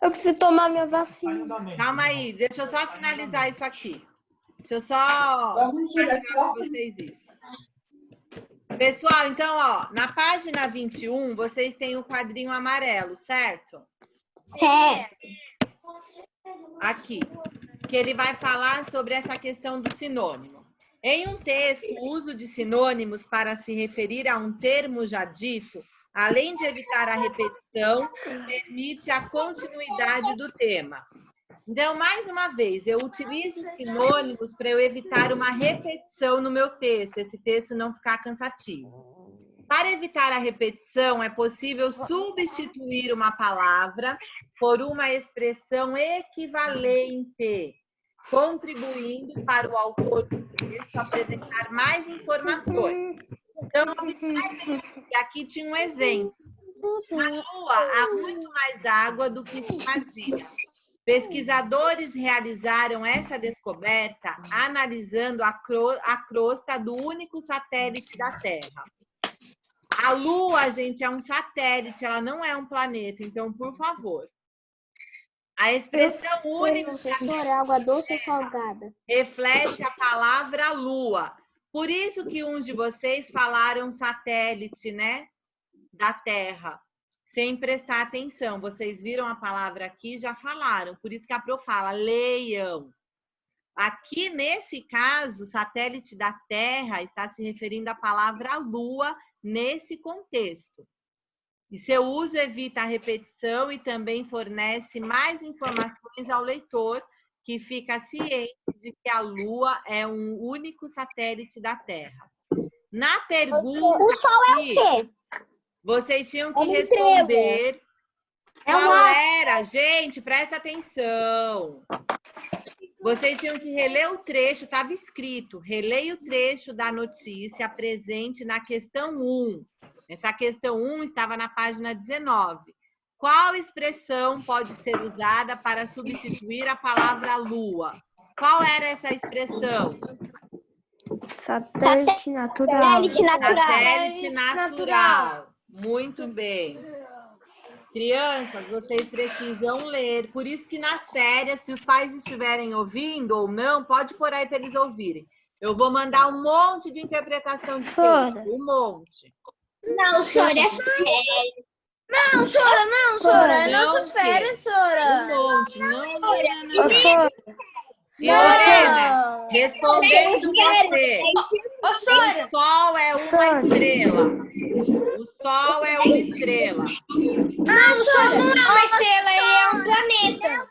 Eu preciso tomar minha vacina. Calma aí, deixa eu só finalizar isso aqui. Deixa eu só finalizar com vocês isso. Pessoal, então, ó, na página 21, vocês têm o quadrinho amarelo, certo? Certo. Aqui, que ele vai falar sobre essa questão do sinônimo. Em um texto, o uso de sinônimos para se referir a um termo já dito, além de evitar a repetição, permite a continuidade do tema. Então, mais uma vez, eu utilizo sinônimos para eu evitar uma repetição no meu texto, esse texto não ficar cansativo. Para evitar a repetição, é possível substituir uma palavra por uma expressão equivalente, contribuindo para o autor do texto apresentar mais informações. Então, observe que aqui tinha um exemplo. Na Lua há muito mais água do que se imagina. Pesquisadores realizaram essa descoberta analisando a crosta do único satélite da Terra. A Lua, gente, é um satélite, ela não é um planeta. Então, por favor. A expressão única Professora, água doce ou salgada? reflete a palavra Lua. Por isso que uns de vocês falaram satélite, né? Da Terra, sem prestar atenção. Vocês viram a palavra aqui, já falaram. Por isso que a Pro fala leão. Aqui, nesse caso, satélite da Terra está se referindo à palavra Lua nesse contexto. E seu uso evita a repetição e também fornece mais informações ao leitor, que fica ciente de que a Lua é um único satélite da Terra. Na pergunta, O Sol é o quê? vocês tinham que É uma estrela. responder qual era. Gente, presta atenção. Vocês tinham que reler o trecho, estava escrito. Releia o trecho da notícia presente na questão 1. Essa questão 1 estava na página 19. Qual expressão pode ser usada para substituir a palavra lua? Qual era essa expressão? Satélite natural. Satélite natural. Satélite natural. Muito bem. Crianças, vocês precisam ler. Por isso que nas férias, se os pais estiverem ouvindo ou não, pode pôr aí para eles ouvirem. Eu vou mandar um monte de interpretação de texto. Um monte. Não, Sora, é sério. Não, Sora. É Não, nossas férias, Sora. Um monte. Não. Sora. E Lorena, respondendo você. Ô, Sora. O Sol é uma estrela. O Sol é uma estrela. Não, o Sol não é uma estrela, ele é um planeta.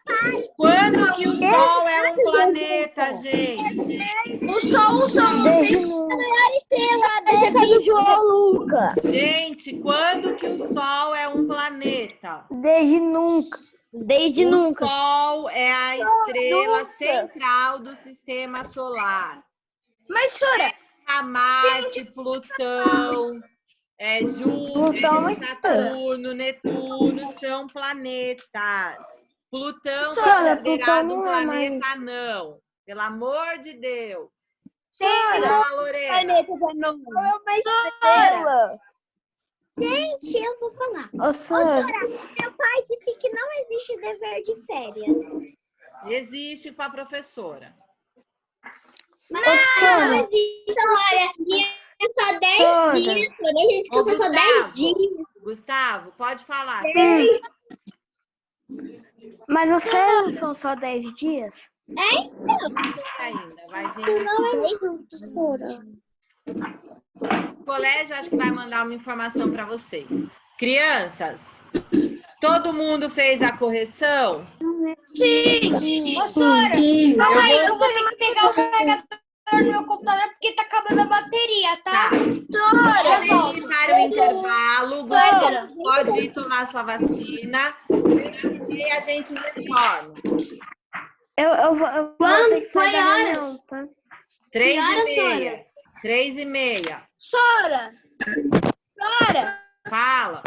Quando que o Sol é um planeta, gente? O Sol. Desde maior estrela do João Luca. Gente, quando que o Sol é um planeta? Desde nunca. Desde O nunca. Sol é a estrela central do sistema solar. Mas, Sora, A Marte, Plutão, Júpiter, Saturno, Netuno são planetas. Plutão Sora, é Plutão considerado não um é planeta, não. Pelo amor de Deus. Sora, Fala, Lorena. Planeta da nova. Sora. Gente, eu vou falar. Ô, Sora. Meu pai disse que não existe dever de férias. Existe para a professora. Ô, Sora. existe. Sora, é só 10 Sora. dias. Sora, a gente Ô, ficou só 10 dias. Gustavo, pode falar. Mas os férias são só 10 dias? Ainda vai vir. Não é justo, Sora. O colégio acho que vai mandar uma informação para vocês. Crianças, todo mundo fez a correção? Ô, Sora, calma aí, eu vou ter que pegar o carregador no meu computador porque tá acabando a bateria, tá? Sora, Pode ir para o intervalo. Gustavo, pode ir tomar sua vacina e a gente retorna. Eu vou ter que sair da horas? reunião, tá? 3h30. 3h30. Sora, Fala.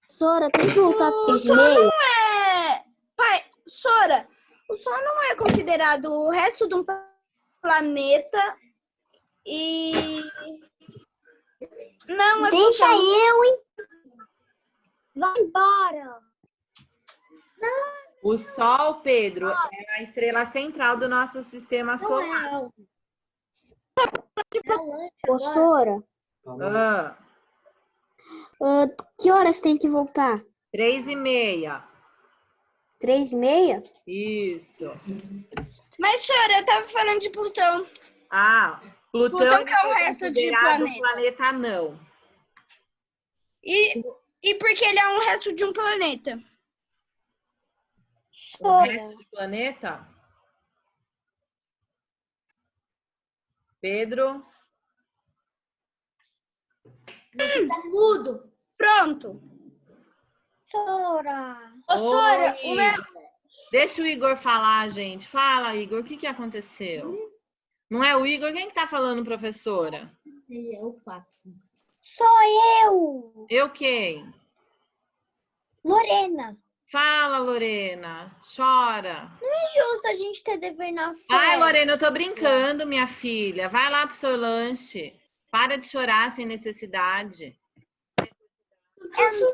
Sora, tem que voltar às o 3h30? Sol não é... Pai, Sora, o Sol não é considerado o resto de um planeta e... Não, é Deixa Plutão. eu, hein? Vai embora. O Sol, Pedro, é a estrela central do nosso sistema solar. Ô, Sora, que horas tem que voltar? 3h30. 3h30? Isso. Mas, Sora, eu tava falando de Plutão. Ah, Plutão Que é o resto de considerado planeta. planeta não. E porque ele é um resto de um planeta. O resto do planeta? Pedro? Você tá mudo. Pronto. Sora. Ô, Sora, Oi, o meu... Igor. Deixa o Igor falar, gente. Fala, Igor, o que aconteceu? Não é o Igor? Quem que tá falando, professora? Sou eu. Eu quem? Lorena. Fala, Lorena. Chora. Não é justo a gente ter dever na fé. Ai, Lorena, eu tô brincando, minha filha. Vai lá pro seu lanche. Para de chorar sem necessidade. Eu não tô